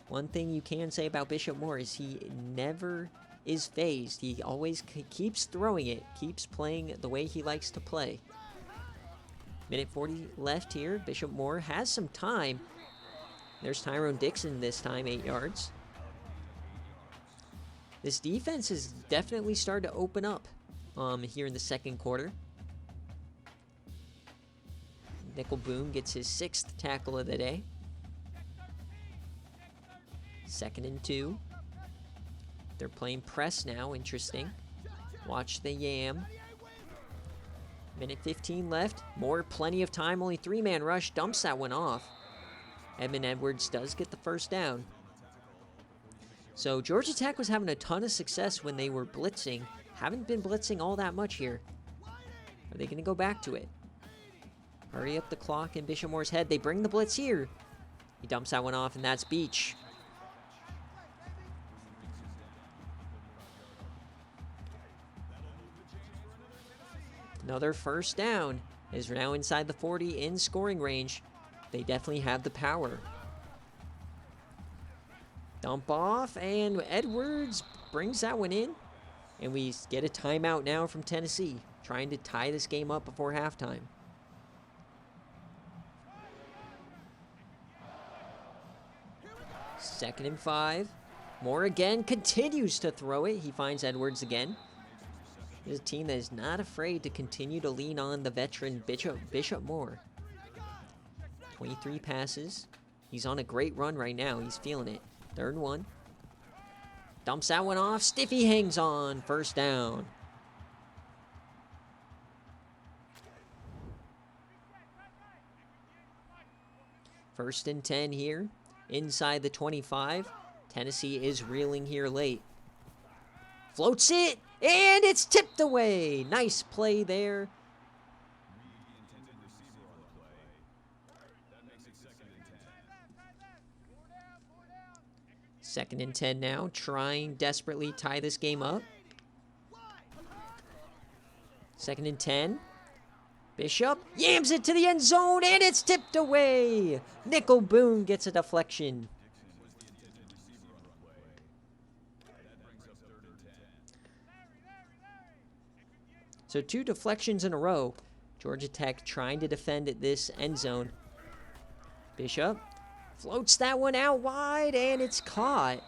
One thing you can say about Bishop Moore is he never is phased. He always keeps throwing it, keeps playing the way he likes to play. Minute 40 left here. Bishop Moore has some time. There's Tyrone Dixon this time, 8 yards. This defense has definitely started to open up here in the second quarter. Nickel Boom gets his 6th tackle of the day. 2nd and 2. They're playing press now. Interesting. Watch the Yam. Minute 15 left. Moore, plenty of time. Only 3-man rush. Dumps that one off. Edmund Edwards does get the first down. So Georgia Tech was having a ton of success when they were blitzing. Haven't been blitzing all that much here. Are they going to go back to it? Hurry up the clock in Bishop Moore's head. They bring the blitz here. He dumps that one off, and that's Beach. Another first down is now inside the 40 in scoring range. They definitely have the power. Dump off, and Edwards brings that one in. And we get a timeout now from Tennessee, trying to tie this game up before halftime. Second and 5. Moore again continues to throw it. He finds Edwards again. This is a team that is not afraid to continue to lean on the veteran Bishop Moore. 23 passes. He's on a great run right now. He's feeling it. 3rd and 1. Dumps that one off. Stiffy hangs on. First down. First and 10 here. Inside the 25. Tennessee is reeling here late. Floats it. And it's tipped away. Nice play there. Second and 10 now, trying desperately tie this game up. 2nd and 10. Bishop yams it to the end zone, and it's tipped away. Nickel Boone gets a deflection. So 2 deflections in a row. Georgia Tech trying to defend at this end zone. Bishop floats that one out wide, and it's caught.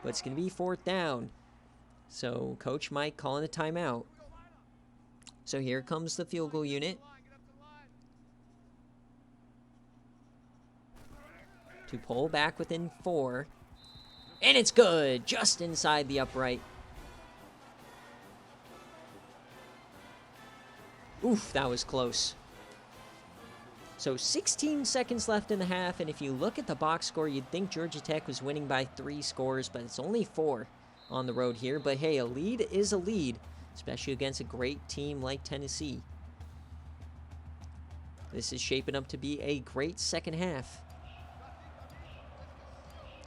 But it's going to be 4th down. So Coach Mike calling a timeout. So here comes the field goal unit. To pull back within 4. And it's good. Just inside the upright. Oof, that was close. So 16 seconds left in the half, and if you look at the box score, you'd think Georgia Tech was winning by 3 scores, but it's only 4 on the road here. But hey, a lead is a lead, especially against a great team like Tennessee. This is shaping up to be a great second half.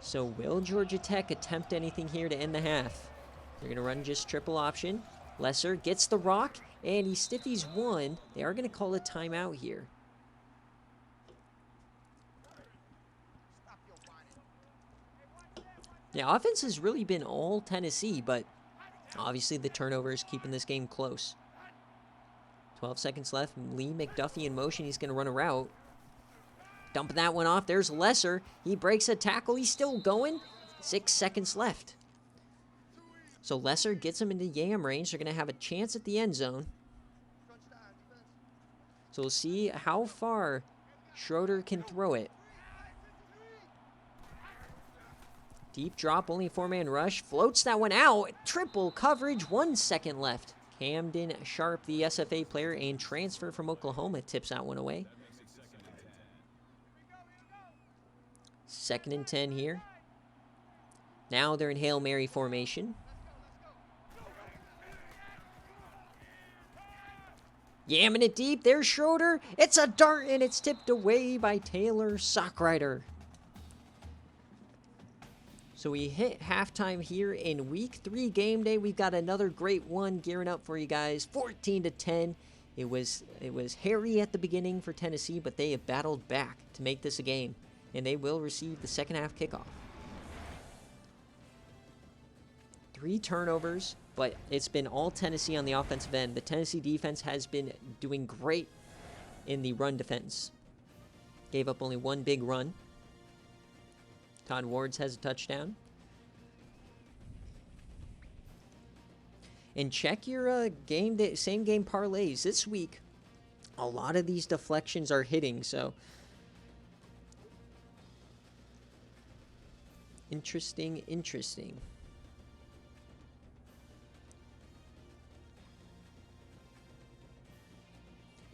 So will Georgia Tech attempt anything here to end the half? They're going to run just triple option. Lesser gets the rock, and he stiffies one. They are going to call a timeout here. Yeah, offense has really been all Tennessee, but obviously the turnover is keeping this game close. 12 seconds left. Lee McDuffie in motion. He's going to run a route. Dumping that one off. There's Lesser. He breaks a tackle. He's still going. 6 seconds left. So Lesser gets him into yam range. They're going to have a chance at the end zone. So we'll see how far Schroeder can throw it. Deep drop, only 4-man rush. Floats that one out. Triple coverage, 1 second left. Camden Sharp, the SFA player and transfer from Oklahoma, tips that one away. 2nd and 10 here. Now they're in Hail Mary formation. Yamming it deep. There's Schroeder. It's a dart, and it's tipped away by Taylor Sockrider. So we hit halftime here in Week 3 game day. We've got another great one gearing up for you guys. 14-10. It was hairy at the beginning for Tennessee, but they have battled back to make this a game, and they will receive the second half kickoff. 3 turnovers, but it's been all Tennessee on the offensive end. The Tennessee defense has been doing great in the run defense. Gave up only 1 big run. Todd Wards has a touchdown. And check your same game parlays. This week, a lot of these deflections are hitting, so interesting.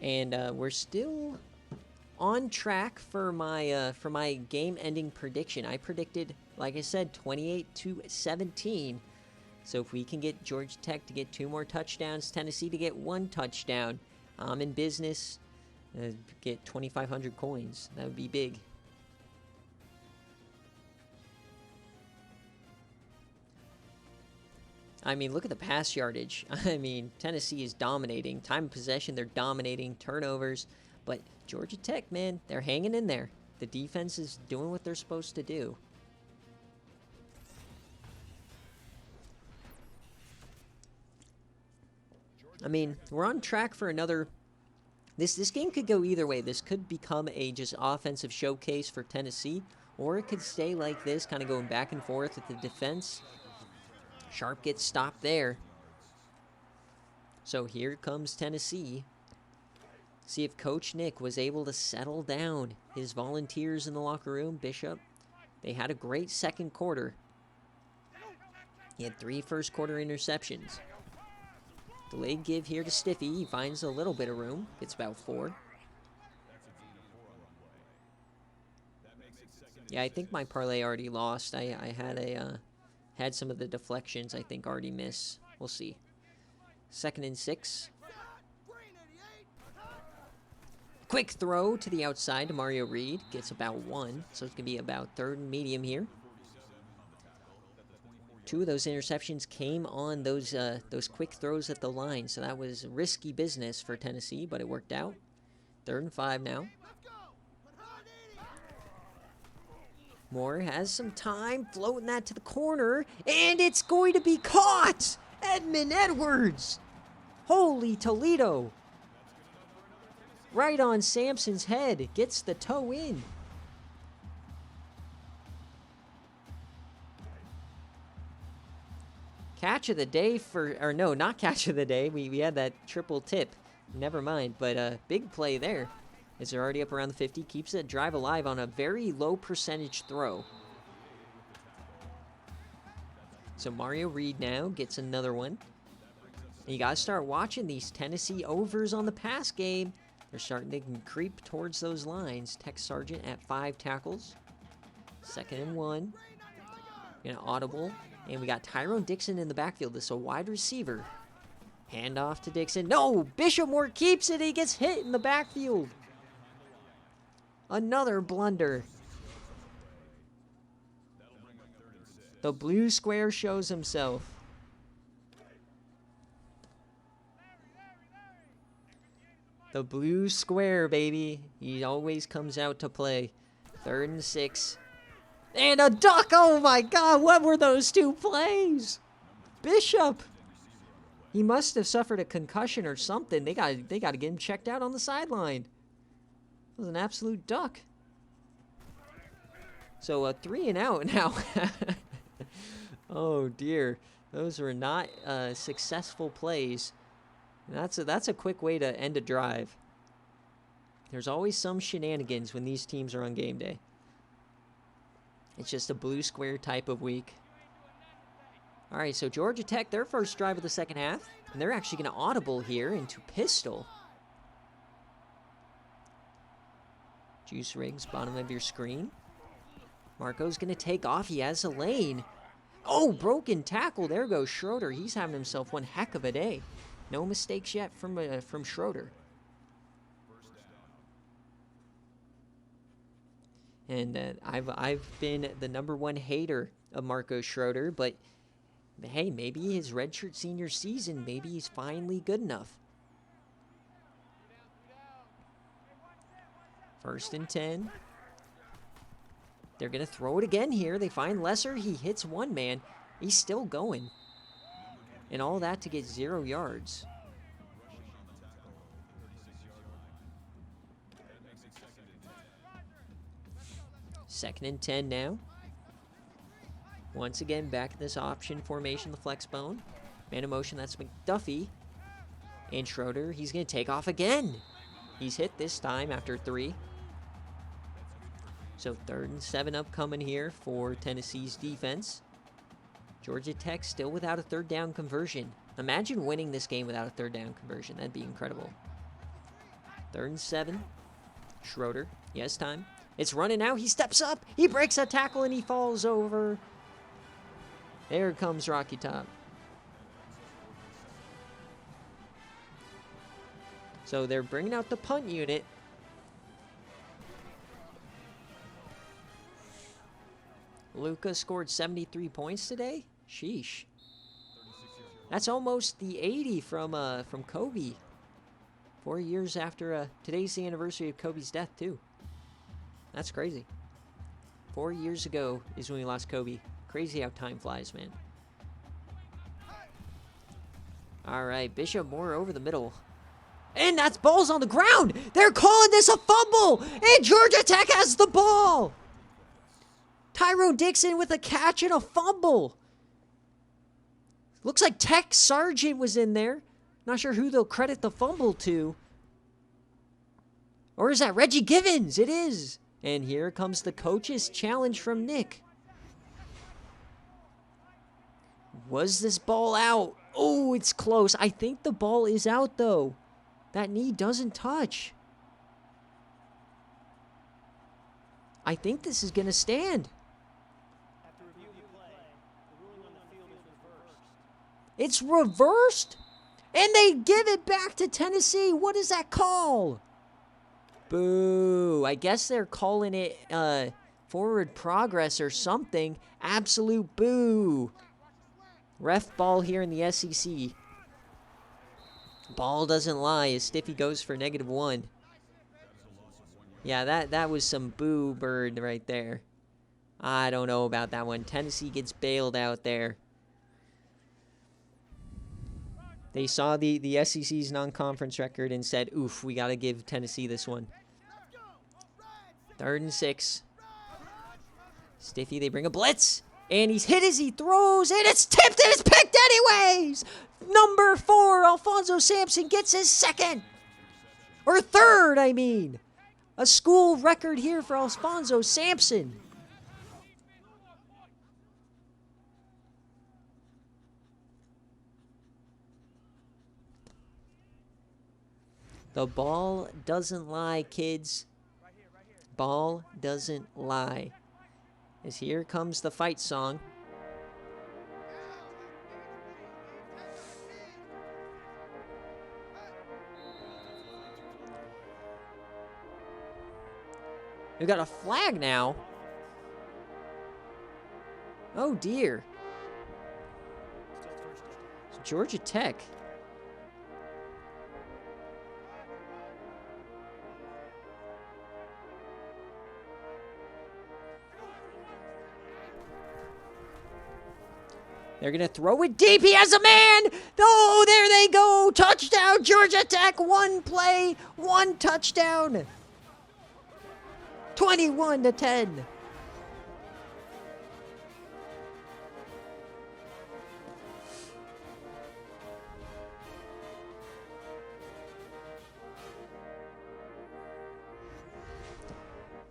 And we're still on track for my game-ending prediction. I predicted, like I said, 28-17. So if we can get Georgia Tech to get 2 more touchdowns, Tennessee to get 1 touchdown, I'm in business. Get 2,500 coins. That would be big. I mean, look at the pass yardage. I mean, Tennessee is dominating. Time of possession, they're dominating. Turnovers. But Georgia Tech, man, they're hanging in there. The defense is doing what they're supposed to do. I mean, we're on track for another... This game could go either way. This could become a just offensive showcase for Tennessee, or it could stay like this, kind of going back and forth with the defense. Sharp gets stopped there. So here comes Tennessee. See if Coach Nick was able to settle down his volunteers in the locker room. Bishop, they had a great second quarter. He had 3 first quarter interceptions. Delayed give here to Stiffy. He finds a little bit of room. Gets about 4. Yeah, I think my parlay already lost. I had some of the deflections I think already miss. We'll see. 2nd and 6. Quick throw to the outside to Mario Reed. Gets about 1, so it's going to be about 3rd and medium here. 2 of those interceptions came on those quick throws at the line, so that was risky business for Tennessee, but it worked out. 3rd and 5 now. Moore has some time, floating that to the corner, and it's going to be caught! Edmund Edwards! Holy Toledo! Right on Sampson's head, gets the toe in. Catch of the day or no, not catch of the day. We had that triple tip. Never mind, but big play there. As they're already up around the 50, keeps that drive alive on a very low percentage throw. So Mario Reed now gets another one. And you got to start watching these Tennessee overs on the pass game. They're starting to creep towards those lines. Tech Sargent at 5 tackles. 2nd and 1. Gonna audible. And we got Tyrone Dixon in the backfield. This is a wide receiver. Handoff to Dixon. No! Bishop Moore keeps it. He gets hit in the backfield. Another blunder. The blue square shows himself. The blue square, baby. He always comes out to play. 3rd and 6. And a duck! Oh my god, what were those two plays? Bishop! He must have suffered a concussion or something. They got to get him checked out on the sideline. It was an absolute duck. So a 3 and out now. Oh dear. Those were not successful plays. That's a quick way to end a drive. There's always some shenanigans when these teams are on game day. It's just a blue square type of week. All right, so Georgia Tech, their first drive of the second half, and they're actually going to audible here into pistol. Juice Riggs, bottom of your screen. Marco's going to take off. He has a lane. Oh, broken tackle. There goes Schroeder. He's having himself one heck of a day. No mistakes yet from Schroeder. And I've been the #1 hater of Marco Schroeder, but hey, maybe his redshirt senior season, maybe he's finally good enough. 1st and 10. They're going to throw it again here. They find Lesser. He hits one man. He's still going. And all that to get 0 yards. 2nd and 10 now. Once again, back in this option formation, the flex bone. Man in motion, that's McDuffie. And Schroeder, he's going to take off again. He's hit this time after 3. So 3rd and 7 upcoming here for Tennessee's defense. Georgia Tech still without a 3rd down conversion. Imagine winning this game without a 3rd down conversion. That'd be incredible. 3rd and 7. Schroeder, he has time. It's running now. He steps up. He breaks a tackle and he falls over. There comes Rocky Top. So they're bringing out the punt unit. Luka scored 73 points today. Sheesh. That's almost the 80 from Kobe. 4 years after today's the anniversary of Kobe's death too. That's crazy. 4 years ago is when we lost Kobe. Crazy how time flies, man. All right, Bishop Moore over the middle. And that's ball's on the ground. They're calling this a fumble. And Georgia Tech has the ball. Tyrone Dixon with a catch and a fumble. Looks like Tech Sargent was in there. Not sure who they'll credit the fumble to. Or is that Reggie Givens? It is. And here comes the coach's challenge from Nick. Was this ball out? Oh, it's close. I think the ball is out, though. That knee doesn't touch. I think this is going to stand. It's reversed? And they give it back to Tennessee. What is that call? Boo. I guess they're calling it forward progress or something. Absolute boo. Ref ball here in the SEC. Ball doesn't lie as Stiffy goes for -1. Yeah, that was some boo bird right there. I don't know about that one. Tennessee gets bailed out there. They saw the SEC's non-conference record and said, oof, we got to give Tennessee this one. 3rd and 6. Stiffy, they bring a blitz. And he's hit as he throws, and it's tipped, and it's picked anyways! Number 4, Alfonso Sampson gets his 2nd. Or 3rd, I mean. A school record here for Alfonso Sampson. The ball doesn't lie, kids. Ball doesn't lie. As here comes the fight song. We've got a flag now. Oh, dear. Georgia Tech. They're going to throw it deep. He has a man. Oh, there they go. Touchdown, Georgia Tech. One play, one touchdown. 21-10.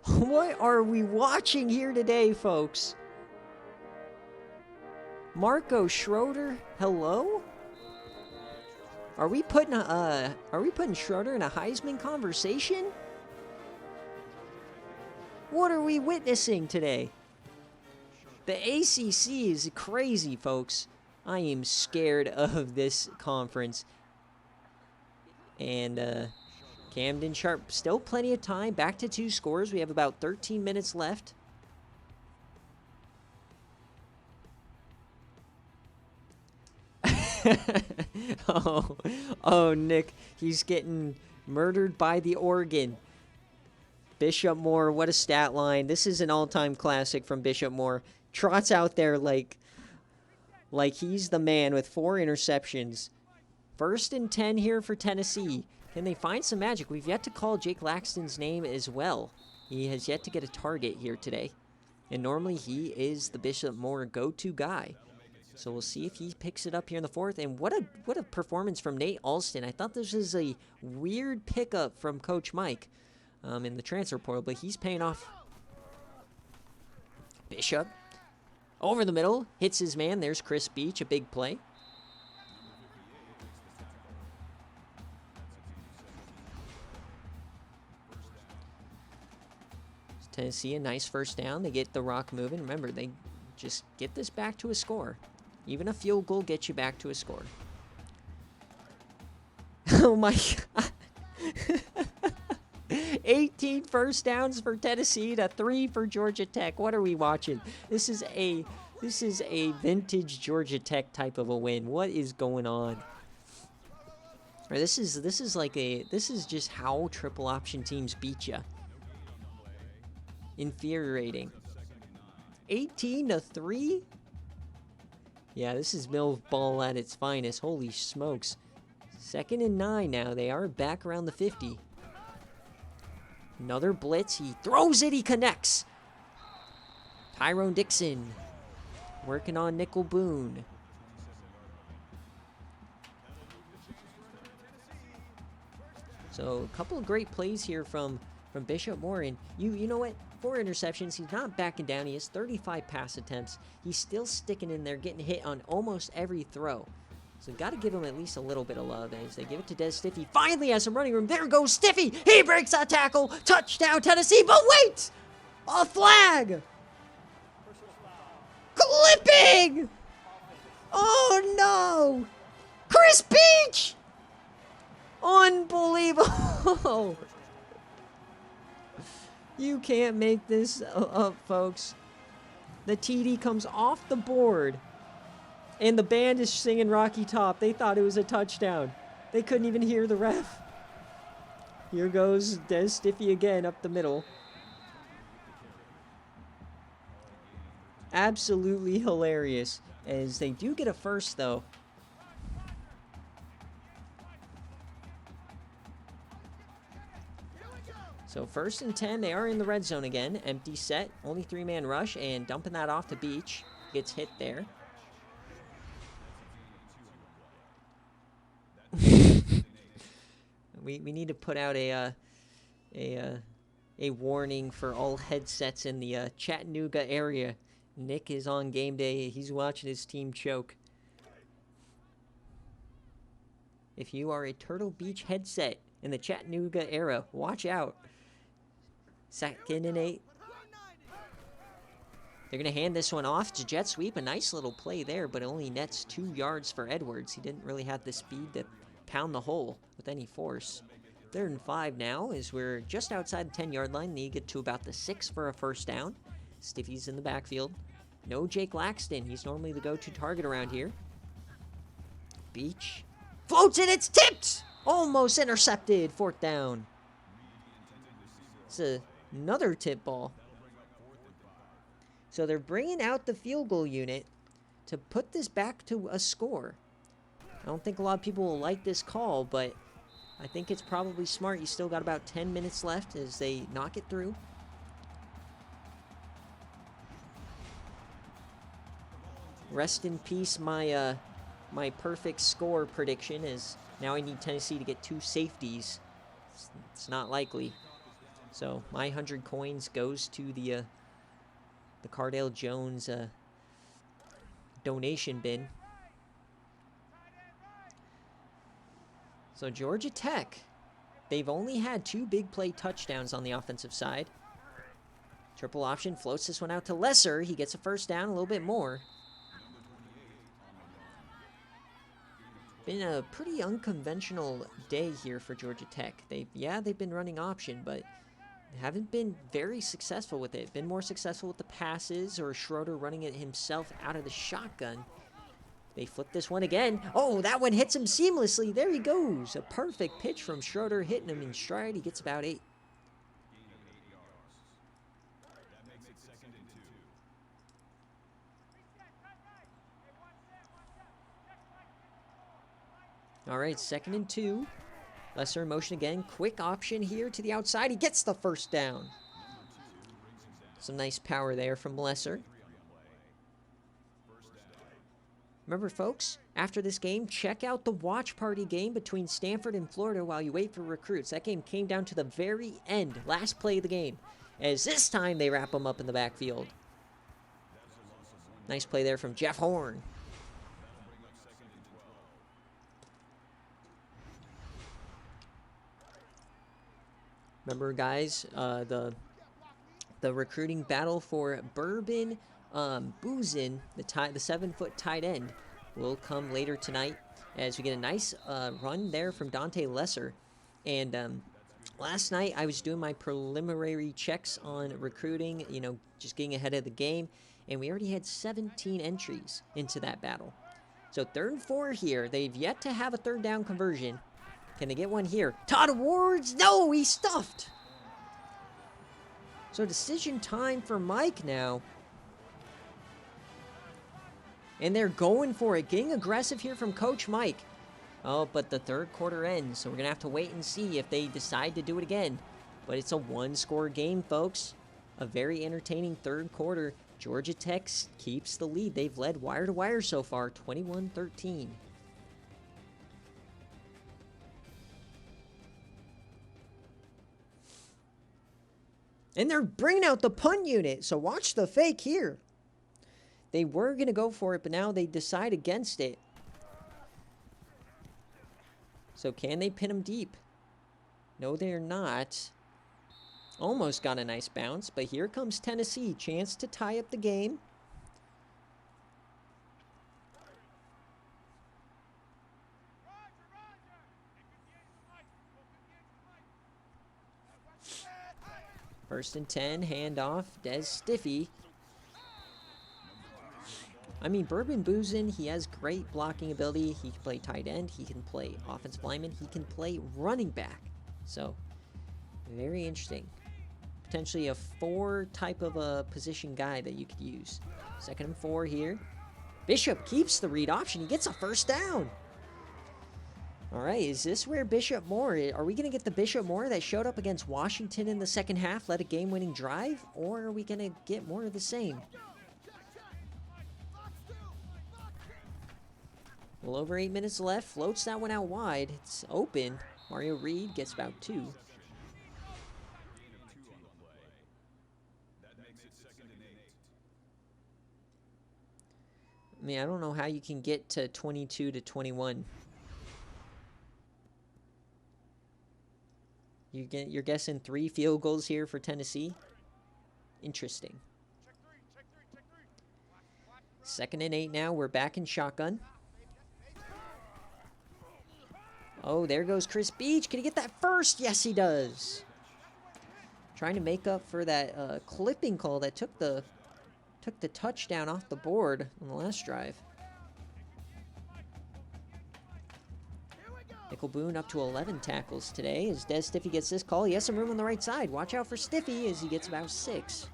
What are we watching here today, folks? Marco Schroeder, hello? Are we putting Schroeder in a Heisman conversation? What are we witnessing today? The ACC is crazy, folks. I am scared of this conference. And Camden Sharp, still plenty of time. Back to 2 scores. We have about 13 minutes left. oh, Nick, he's getting murdered by the Oregon. Bishop Moore, what a stat line. This is an all-time classic from Bishop Moore. Trots out there like he's the man with 4 interceptions. 1st and 10 here for Tennessee. Can they find some magic? We've yet to call Jake Laxton's name as well. He has yet to get a target here today. And normally he is the Bishop Moore go-to guy. So we'll see if he picks it up here in the 4th. And what a performance from Nate Alston. I thought this was a weird pickup from Coach Mike in the transfer portal, but he's paying off. Bishop over the middle, hits his man. There's Chris Beach, a big play. Tennessee, a nice first down. They get the rock moving. Remember, they just get this back to a score. Even a field goal gets you back to a score. Oh my God. 18 first downs for Tennessee to 3 for Georgia Tech. What are we watching? This is a vintage Georgia Tech type of a win. What is going on? This is just how triple option teams beat you. Infuriating. 18-3? Yeah, this is Mill ball at its finest. Holy smokes. 2nd and 9 now. They are back around the 50. Another blitz. He throws it. He connects. Tyrone Dixon working on Nickel Boone. So a couple of great plays here from Bishop Moore. And you know what? 4 interceptions. He's not backing down. He has 35 pass attempts. He's still sticking in there, getting hit on almost every throw. So got to give him at least a little bit of love as they give it to Des Stiffy. Finally has some running room. There goes Stiffy. He breaks a tackle. Touchdown, Tennessee. But wait! A flag! Clipping! Oh, no! Chris Beach! Unbelievable! You can't make this up, folks. The TD comes off the board, and the band is singing Rocky Top. They thought it was a touchdown. They couldn't even hear the ref. Here goes Des Stiffy again up the middle. Absolutely hilarious, as they do get a first, though. So 1st and 10, they are in the red zone again. Empty set, only 3-man rush, and dumping that off to Beach. Gets hit there. we need to put out a warning for all headsets in the Chattanooga area. Nick is on game day. He's watching his team choke. If you are a Turtle Beach headset in the Chattanooga era, watch out. 2nd and 8. They're going to hand this one off to jet sweep. A nice little play there, but it only nets 2 yards for Edwards. He didn't really have the speed to pound the hole with any force. 3rd and 5 now as we're just outside the 10-yard line. Need to get to about the 6 for a first down. Stiffy's in the backfield. No Jake Laxton. He's normally the go-to target around here. Beach. Floats it. It's tipped. Almost intercepted. 4th down. It's another tip ball. So they're bringing out the field goal unit to put this back to a score. I don't think a lot of people will like this call, but I think it's probably smart. You still got about 10 minutes left as they knock it through. Rest in peace, my perfect score prediction is now I need Tennessee to get 2 safeties. It's not likely. So my 100 coins goes to the Cardale Jones donation bin. So Georgia Tech, they've only had 2 big play touchdowns on the offensive side. Triple option, floats this one out to Lesser. He gets a 1st down, a little bit more. Been a pretty unconventional day here for Georgia Tech. They've been running option, but haven't been very successful with it. Been more successful with the passes or Schroeder running it himself out of the shotgun. They flip this one again. Oh, that one hits him seamlessly. There he goes. A perfect pitch from Schroeder, hitting him in stride. He gets about 8. All right, 2nd and 2. Lesser in motion again. Quick option here to the outside. He gets the 1st down. Some nice power there from Lesser. Remember, folks, after this game, check out the watch party game between Stanford and Florida while you wait for recruits. That game came down to the very end, last play of the game, as this time they wrap them up in the backfield. Nice play there from Jeff Horn. Remember, guys, the recruiting battle for Bourbon Boozin, the 7-foot tight end, will come later tonight as we get a nice run there from Dante Lesser. And last night I was doing my preliminary checks on recruiting, just getting ahead of the game, and we already had 17 entries into that battle. So 3rd and 4 here. They've yet to have a 3rd down conversion. Can they get one here? Todd Awards? No, he's stuffed. So decision time for Mike now. And they're going for it. Getting aggressive here from Coach Mike. Oh, but the 3rd quarter ends. So we're going to have to wait and see if they decide to do it again. But it's a 1-score game, folks. A very entertaining 3rd quarter. Georgia Tech keeps the lead. They've led wire to wire so far, 21-13. And they're bringing out the punt unit. So watch the fake here. They were going to go for it, but now they decide against it. So can they pin him deep? No, they're not. Almost got a nice bounce, but here comes Tennessee. Chance to tie up the game. First and 10, handoff, Des Stiffy. I mean, Bourbon Boozin, he has great blocking ability. He can play tight end. He can play offensive lineman. He can play running back. So, very interesting. Potentially a 4 type of a position guy that you could use. 2nd and 4 here. Bishop keeps the read option. He gets a 1st down. All right, is this where Bishop Moore, are we going to get the Bishop Moore that showed up against Washington in the 2nd half, led a game-winning drive, or are we going to get more of the same? Well, over 8 minutes left, floats that one out wide. It's open. Mario Reed gets about 2. I mean, I don't know how you can get to 22-21. You're guessing 3 field goals here for Tennessee? Interesting. 2nd and 8 now. We're back in shotgun. Oh, there goes Chris Beach. Can he get that first? Yes, he does. Trying to make up for that clipping call that took took the touchdown off the board on the last drive. Nickelboon up to 11 tackles today as Des Stiffy gets this call. He has some room on the right side. Watch out for Stiffy as he gets about 6.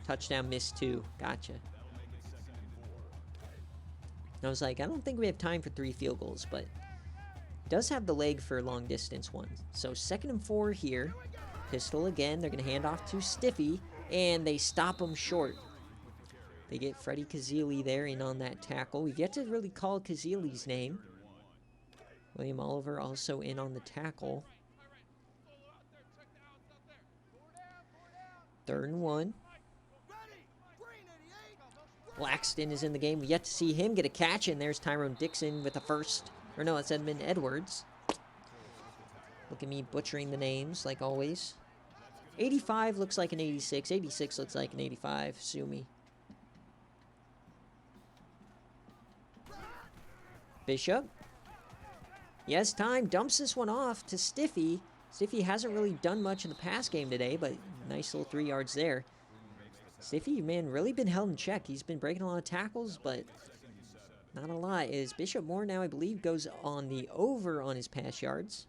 Touchdown missed too. Gotcha. I was like, I don't think we have time for 3 field goals, but he does have the leg for long distance ones. So 2nd and 4 here. Pistol again. They're going to hand off to Stiffy, and they stop him short. They get Freddie Kazili there in on that tackle. We've yet to really call Kazili's name. William Oliver also in on the tackle. 3rd and 1. Blackston is in the game. We've yet to see him get a catch, and there's Tyrone Dixon with the first. Or no, it's Edmund Edwards. Look at me butchering the names, like always. 85 looks like an 86. 86 looks like an 85. Sue me. Bishop. Yes, time. Dumps this one off to Stiffy. Stiffy hasn't really done much in the pass game today, but nice little 3 yards there. Stiffy, man, really been held in check. He's been breaking a lot of tackles, but not a lot. Is Bishop Moore now, I believe, goes on the over on his pass yards.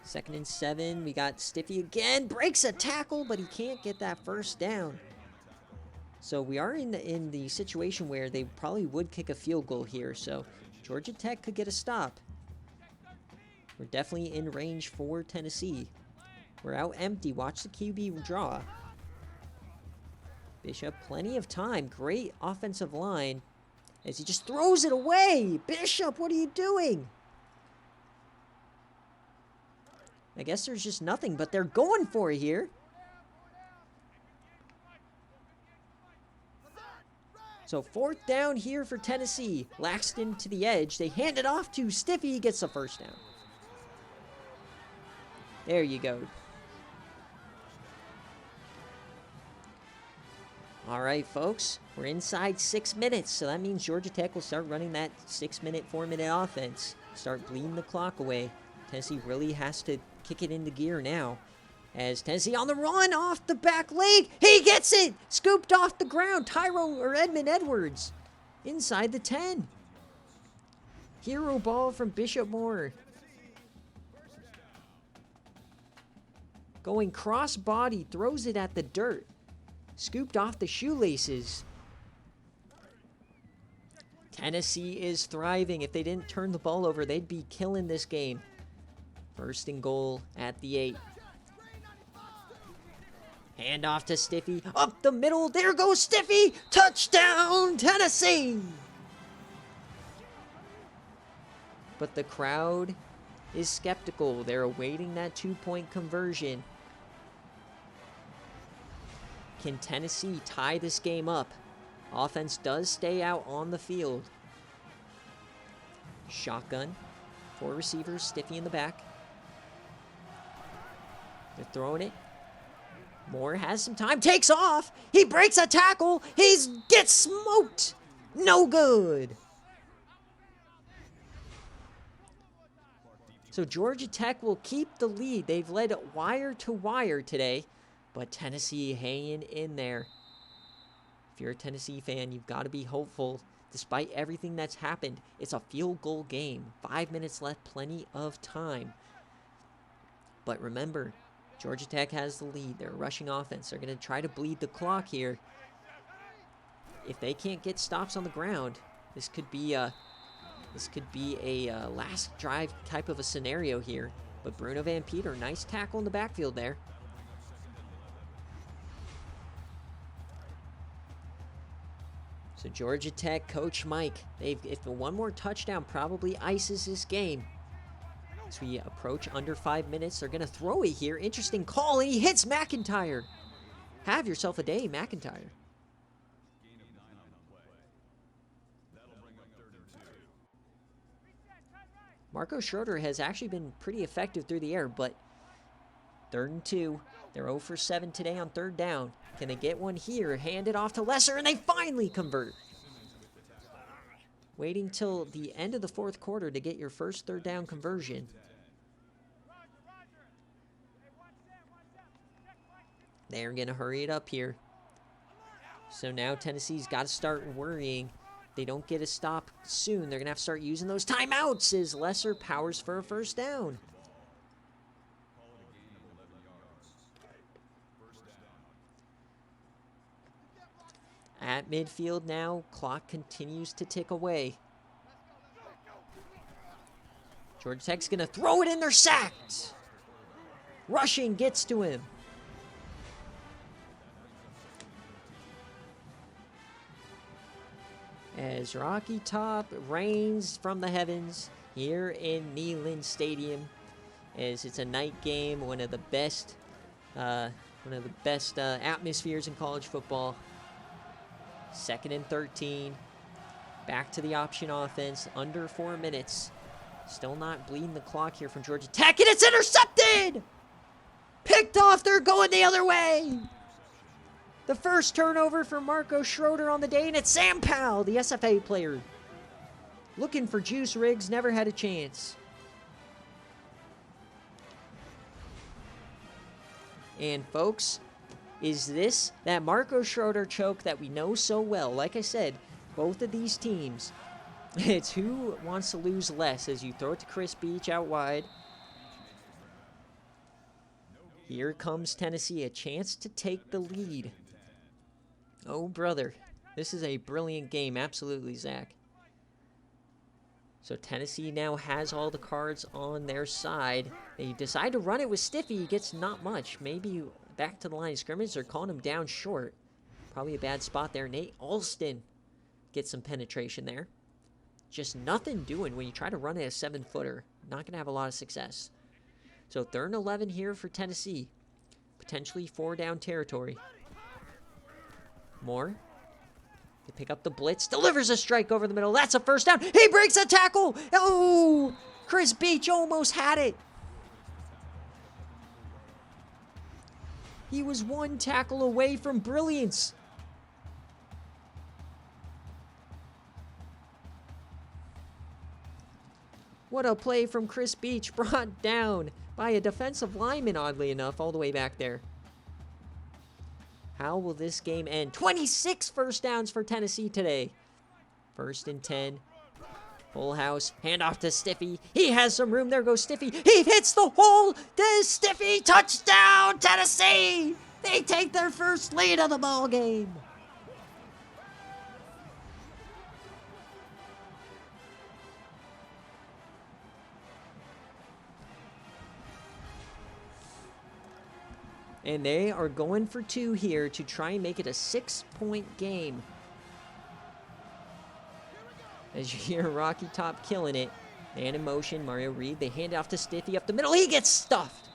2nd and 7. We got Stiffy again. Breaks a tackle, but he can't get that first down. So we are in the situation where they probably would kick a field goal here. So Georgia Tech could get a stop. We're definitely in range for Tennessee. We're out empty. Watch the QB draw. Bishop, plenty of time. Great offensive line as he just throws it away. Bishop, what are you doing? I guess there's just nothing, but they're going for it here. So 4th down here for Tennessee. Laxton to the edge. They hand it off to Stiffy. He gets the first down. There you go. All right, folks. We're inside 6 minutes, so that means Georgia Tech will start running that 6-minute, 4-minute offense. Start bleeding the clock away. Tennessee really has to kick it into gear now. As Tennessee on the run off the back leg. He gets it! Scooped off the ground. Edmund Edwards inside the 10. Hero ball from Bishop Moore. Going cross-body, throws it at the dirt. Scooped off the shoelaces. Tennessee is thriving. If they didn't turn the ball over, they'd be killing this game. 1st and goal at the 8. Hand off to Stiffy. Up the middle. There goes Stiffy. Touchdown, Tennessee. But the crowd is skeptical. They're awaiting that 2-point conversion. Can Tennessee tie this game up? Offense does stay out on the field. Shotgun. 4 receivers. Stiffy in the back. They're throwing it. Moore has some time. Takes off. He breaks a tackle. He gets smoked. No good. So Georgia Tech will keep the lead. They've led wire to wire today. But Tennessee hanging in there. If you're a Tennessee fan, you've got to be hopeful. Despite everything that's happened, it's a field goal game. 5 minutes left, plenty of time. But remember, Georgia Tech has the lead. They're rushing offense. They're going to try to bleed the clock here. If they can't get stops on the ground, this could be a last drive type of a scenario here. But Bruno Van Peter, nice tackle in the backfield there. So Georgia Tech, Coach Mike, if one more touchdown probably ices this game. As we approach under 5 minutes, they're going to throw it here. Interesting call, and he hits McIntyre. Have yourself a day, McIntyre. Marco Schroeder has actually been pretty effective through the air, but 3rd and 2. They're 0 for 7 today on 3rd down. Can they get one here? Hand it off to Lesser, and they finally convert. Waiting till the end of the 4th quarter to get your first 3rd down conversion. They're going to hurry it up here. So now Tennessee's got to start worrying. They don't get a stop soon. They're going to have to start using those timeouts as Lesser powers for a first down. At midfield now, clock continues to tick away. Georgia Tech's going to throw it in, they're sacked. Rushing gets to him. As Rocky Top rains from the heavens here in Neyland Stadium, as it's a night game, one of the best atmospheres in college football. 2nd and 13. Back to the option offense. Under 4 minutes. Still not bleeding the clock here from Georgia Tech, and it's intercepted! Picked off, they're going the other way! The first turnover for Marco Schroeder on the day, and it's Sam Powell, the SFA player. Looking for Juice Riggs, never had a chance. And folks, is this that Marco Schroeder choke that we know so well? Like I said, both of these teams, it's who wants to lose less as you throw it to Chris Beach out wide. Here comes Tennessee, a chance to take the lead. Oh, brother. This is a brilliant game. Absolutely, Zach. So Tennessee now has all the cards on their side. They decide to run it with Stiffy. He gets not much. Maybe back to the line of scrimmage. They're calling him down short. Probably a bad spot there. Nate Alston gets some penetration there. Just nothing doing when you try to run it a 7-footer. Not going to have a lot of success. So 3rd and 11 here for Tennessee. Potentially 4-down territory. Moore. They pick up the blitz. Delivers a strike over the middle. That's a first down. He breaks a tackle. Oh, Chris Beach almost had it. He was 1 tackle away from brilliance. What a play from Chris Beach, brought down by a defensive lineman, oddly enough, all the way back there. How will this game end? 26 first downs for Tennessee today. 1st and 10. Full house. Handoff to Stiffy. He has some room. There goes Stiffy. He hits the hole. There's Stiffy. Touchdown, Tennessee. They take their first lead of the ball game. And they are going for 2 here to try and make it a 6-point game. As you hear Rocky Top killing it. Man in motion, Mario Reed. They hand it off to Stiffy up the middle. He gets stuffed.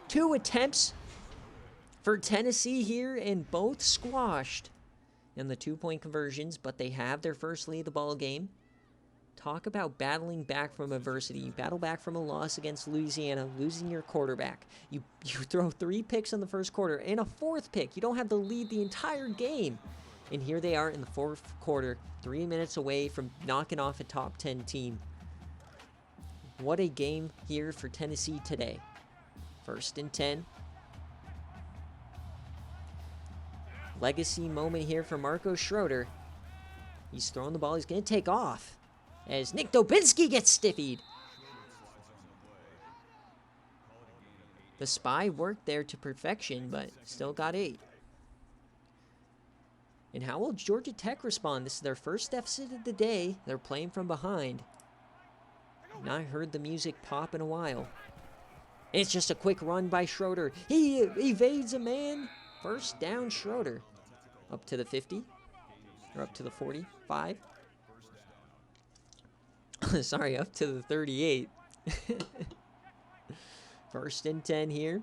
2 attempts for Tennessee here, and both squashed in the 2-point conversions, but they have their first lead of the ball game. Talk about battling back from adversity. You battle back from a loss against Louisiana, losing your quarterback. You throw 3 picks in the first quarter and a 4th pick. You don't have the lead the entire game. And here they are in the 4th quarter, 3 minutes away from knocking off a top 10 team. What a game here for Tennessee today. 1st and 10. Legacy moment here for Marco Schroeder. He's throwing the ball. He's going to take off as Nick Dobinski gets stiffied. The spy worked there to perfection, but still got 8. And how will Georgia Tech respond? This is their first deficit of the day. They're playing from behind. Not heard the music pop in a while. And it's just a quick run by Schroeder. He evades a man. First down, Schroeder. Up to the 50. Or up to the 45. Sorry, up to the 38. 1st and 10 here.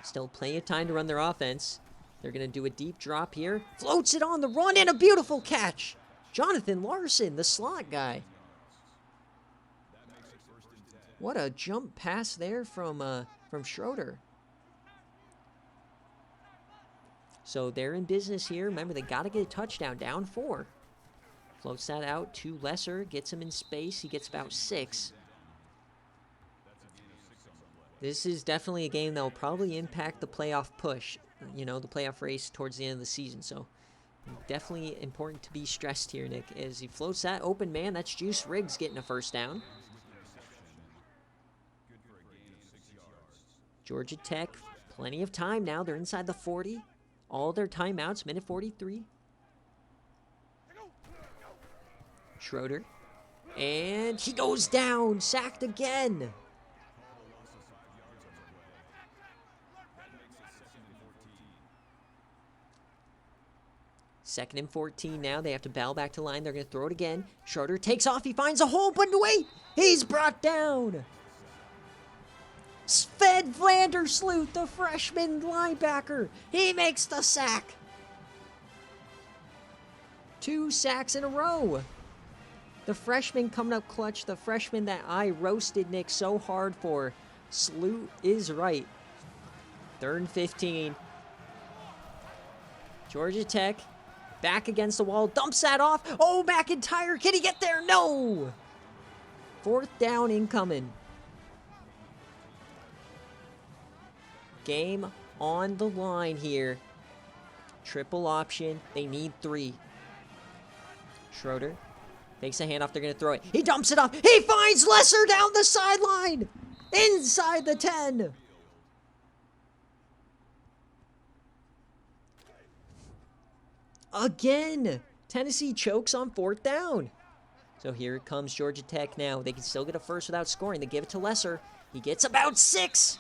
Still plenty of time to run their offense. They're going to do a deep drop here. Floats it on the run, and a beautiful catch. Jonathan Larson, the slot guy. What a jump pass there from Schroeder. So they're in business here. Remember, they got to get a touchdown. Down 4. Floats that out to Lesser. Gets him in space. He gets about 6. This is definitely a game that will probably impact the playoff push, you know, the playoff race towards the end of the season. So definitely important to be stressed here, Nick, as he floats that open man. That's Juice Riggs getting a first down. Georgia Tech, plenty of time now. They're inside the 40. All their timeouts, minute 43. Schroeder. And he goes down, sacked again. Second and 14 now. They have to battle back to line. They're going to throw it again. Schroeder takes off. He finds a hole, but wait! He's brought down. Sven Vandersloot, the freshman linebacker. He makes the sack. 2 sacks in a row. The freshman coming up clutch. The freshman that I roasted Nick so hard for. Sloot is right. 3rd and 15. Georgia Tech. Back against the wall, dumps that off. Oh, McIntyre, can he get there? No! 4th down incoming. Game on the line here. Triple option, they need 3. Schroeder takes a handoff, they're going to throw it. He dumps it off, he finds Lesser down the sideline! Inside the 10. Again, Tennessee chokes on 4th down. So here comes Georgia Tech now. They can still get a first without scoring. They give it to Lesser. He gets about 6.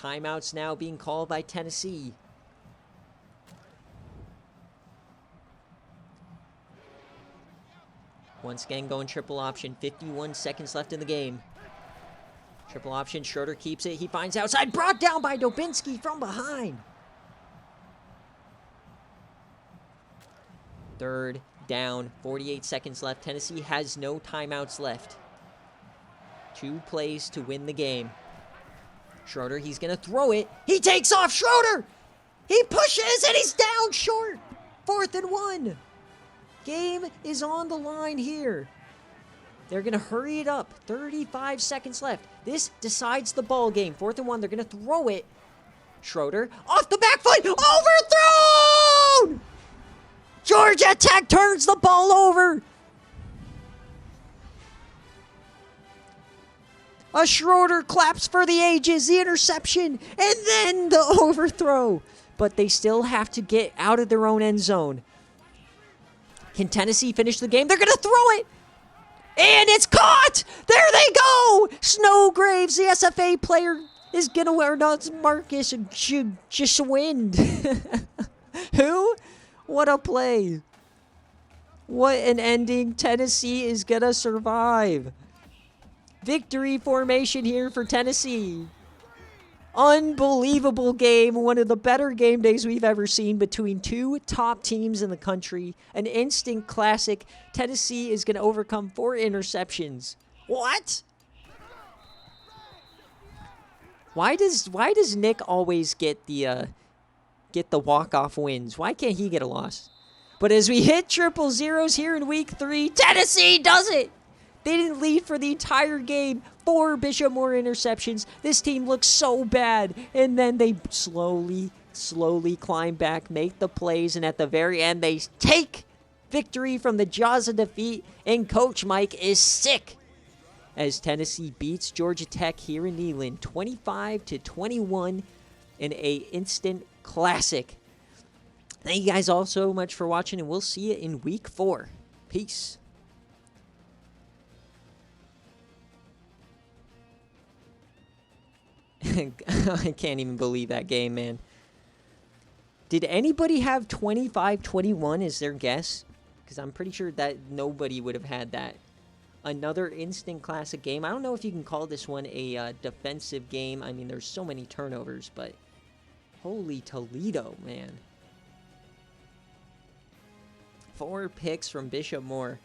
Timeouts now being called by Tennessee. Once again going triple option. 51 seconds left in the game. Triple option. Schroeder keeps it. He finds outside. Brought down by Dubinsky from behind. 3rd down, 48 seconds left. Tennessee has no timeouts left. 2 plays to win the game. Schroeder, he's going to throw it. He takes off. Schroeder! He pushes and he's down short. 4th and 1. Game is on the line here. They're going to hurry it up. 35 seconds left. This decides the ball game. 4th and 1. They're going to throw it. Schroeder off the back foot. Overthrown! Georgia Tech turns the ball over. A Schroeder claps for the ages, the interception, and then the overthrow. But they still have to get out of their own end zone. Can Tennessee finish the game? They're going to throw it. And it's caught. There they go. Snowgraves, the SFA player, is going to wear nuts. Marcus just win. Who? What a play. What an ending. Tennessee is going to survive. Victory formation here for Tennessee. Unbelievable game. One of the better game days we've ever seen between 2 top teams in the country. An instant classic. Tennessee is going to overcome 4 interceptions. What? Why does Nick always get the walk-off wins? Why can't he get a loss? But as we hit triple zeros here in week 3, Tennessee does it! They didn't lead for the entire game. 4 Bishop Moore interceptions. This team looks so bad. And then they slowly climb back, make the plays, and at the very end, they take victory from the jaws of defeat, and Coach Mike is sick as Tennessee beats Georgia Tech here in Neyland 25-21 in a instant classic. Thank you guys all so much for watching, and we'll see you in week 4. Peace. I can't even believe that game, man. Did anybody have 25-21 as their guess? Because I'm pretty sure that nobody would have had that. Another instant classic game. I don't know if you can call this one a defensive game. I mean, there's so many turnovers, but holy Toledo, man. 4 picks from Bishop Moore.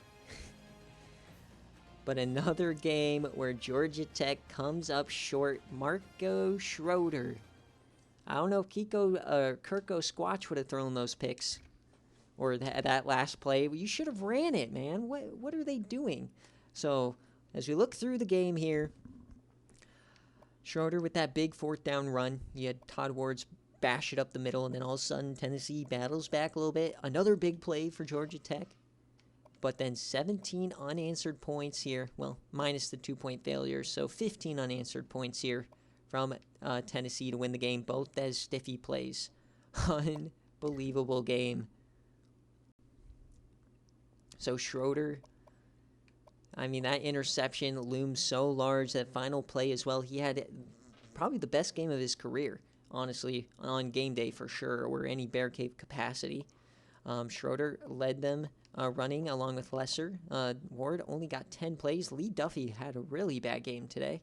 But another game where Georgia Tech comes up short. Marco Schroeder. I don't know if Kirko Squatch would have thrown those picks. Or that last play. You should have ran it, man. What are they doing? So, as we look through the game here, Schroeder with that big 4th down run. You had Todd Ward's bash it up the middle, and then all of a sudden Tennessee battles back a little bit. Another big play for Georgia Tech. But then 17 unanswered points here. Well, minus the 2-point failures, so 15 unanswered points here from Tennessee to win the game. Both Des Stiffy plays. Unbelievable game. So Schroeder, I mean, that interception looms so large. That final play as well. He had probably the best game of his career, honestly, on game day for sure, or any BearCave capacity. Schroeder led them running along with Lesser. Ward only got 10 plays. Lee Duffy had a really bad game today.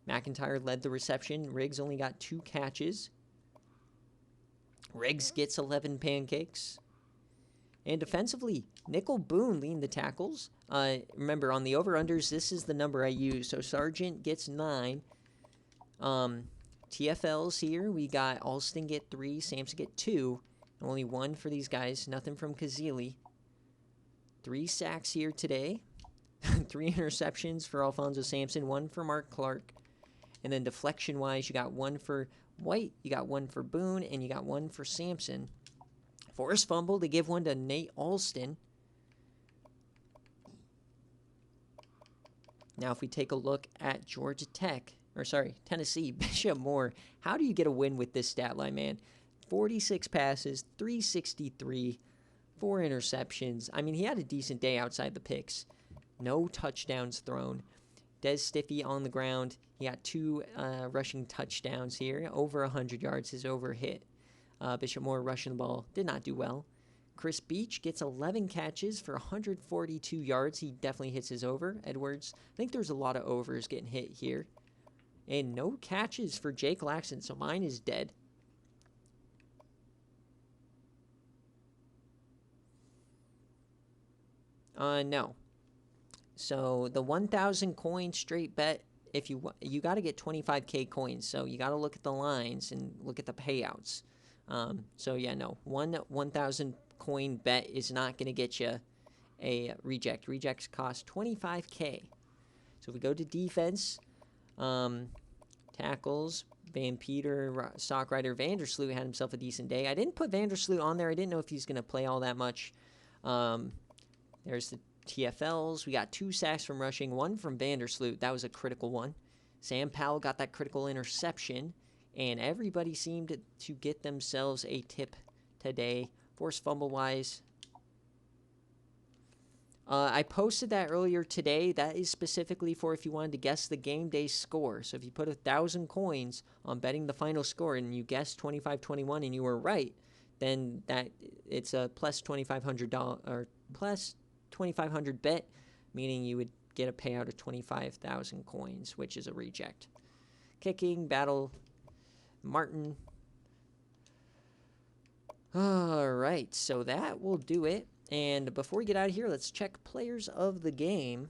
McIntyre led the reception. Riggs only got 2 catches. Riggs gets 11 pancakes. And defensively, Nickel Boone leading the tackles. Remember, on the over-unders, this is the number I use. So Sargent gets 9. TFLs here, we got Alston get 3, Sampson get 2. Only 1 for these guys. Nothing from Kazili. 3 sacks here today. 3 interceptions for Alfonso Sampson. 1 for Mark Clark. And then deflection-wise, you got 1 for White, you got 1 for Boone, and you got 1 for Sampson. Forced fumble to give 1 to Nate Alston. Now, if we take a look at Tennessee, Bishop Moore, how do you get a win with this stat line, man? 46 passes, 363, 4 interceptions. I mean, he had a decent day outside the picks. No touchdowns thrown. Des Stiffy on the ground. He got 2 rushing touchdowns here. Over 100 yards. His over hit. Bishop Moore rushing the ball. Did not do well. Chris Beach gets 11 catches for 142 yards. He definitely hits his over. Edwards, I think there's a lot of overs getting hit here. And no catches for Jake Laxton, so mine is dead. No. So the 1,000 coin straight bet, if you got to get 25K coins, so you got to look at the lines and look at the payouts. So yeah, no, 1,000 coin bet is not going to get you a reject. Rejects cost 25K. So if we go to defense, tackles, Van Peter, Stockrider, Vandersloot had himself a decent day. I didn't put Vandersloot on there. I didn't know if he's going to play all that much. There's the TFLs. We got 2 sacks from rushing, 1 from Vandersloot. That was a critical one. Sam Powell got that critical interception, and everybody seemed to get themselves a tip today. Forced fumble-wise, I posted that earlier today. That is specifically for if you wanted to guess the game day score. So if you put 1,000 coins on betting the final score and you guessed 25-21 and you were right, then it's a plus $2,500 or plus 2,500 bet, meaning you would get a payout of 25,000 coins, which is a reject. Kicking, Battle, Martin. All right, so that will do it. And before we get out of here, let's check players of the game.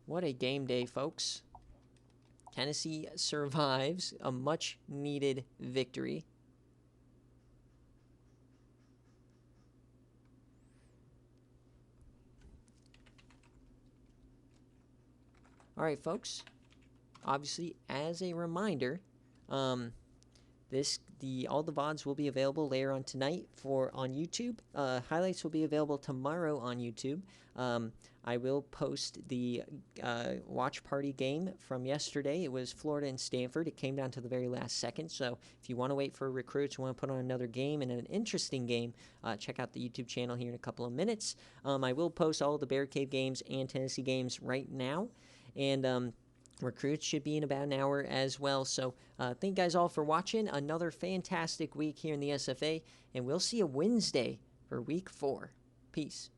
What a game day, folks. Tennessee survives a much-needed victory. All right, folks. Obviously, as a reminder, all the VODs will be available later on tonight on YouTube. Highlights will be available tomorrow on YouTube. I will post the watch party game from yesterday. It was Florida and Stanford. It came down to the very last second. So if you want to wait for recruits, you want to put on another game and an interesting game, check out the YouTube channel here in a couple of minutes. I will post all the BearCave games and Tennessee games right now. And recruits should be in about an hour as well. So thank you guys all for watching. Another fantastic week here in the SFA. And we'll see you Wednesday for week 4. Peace.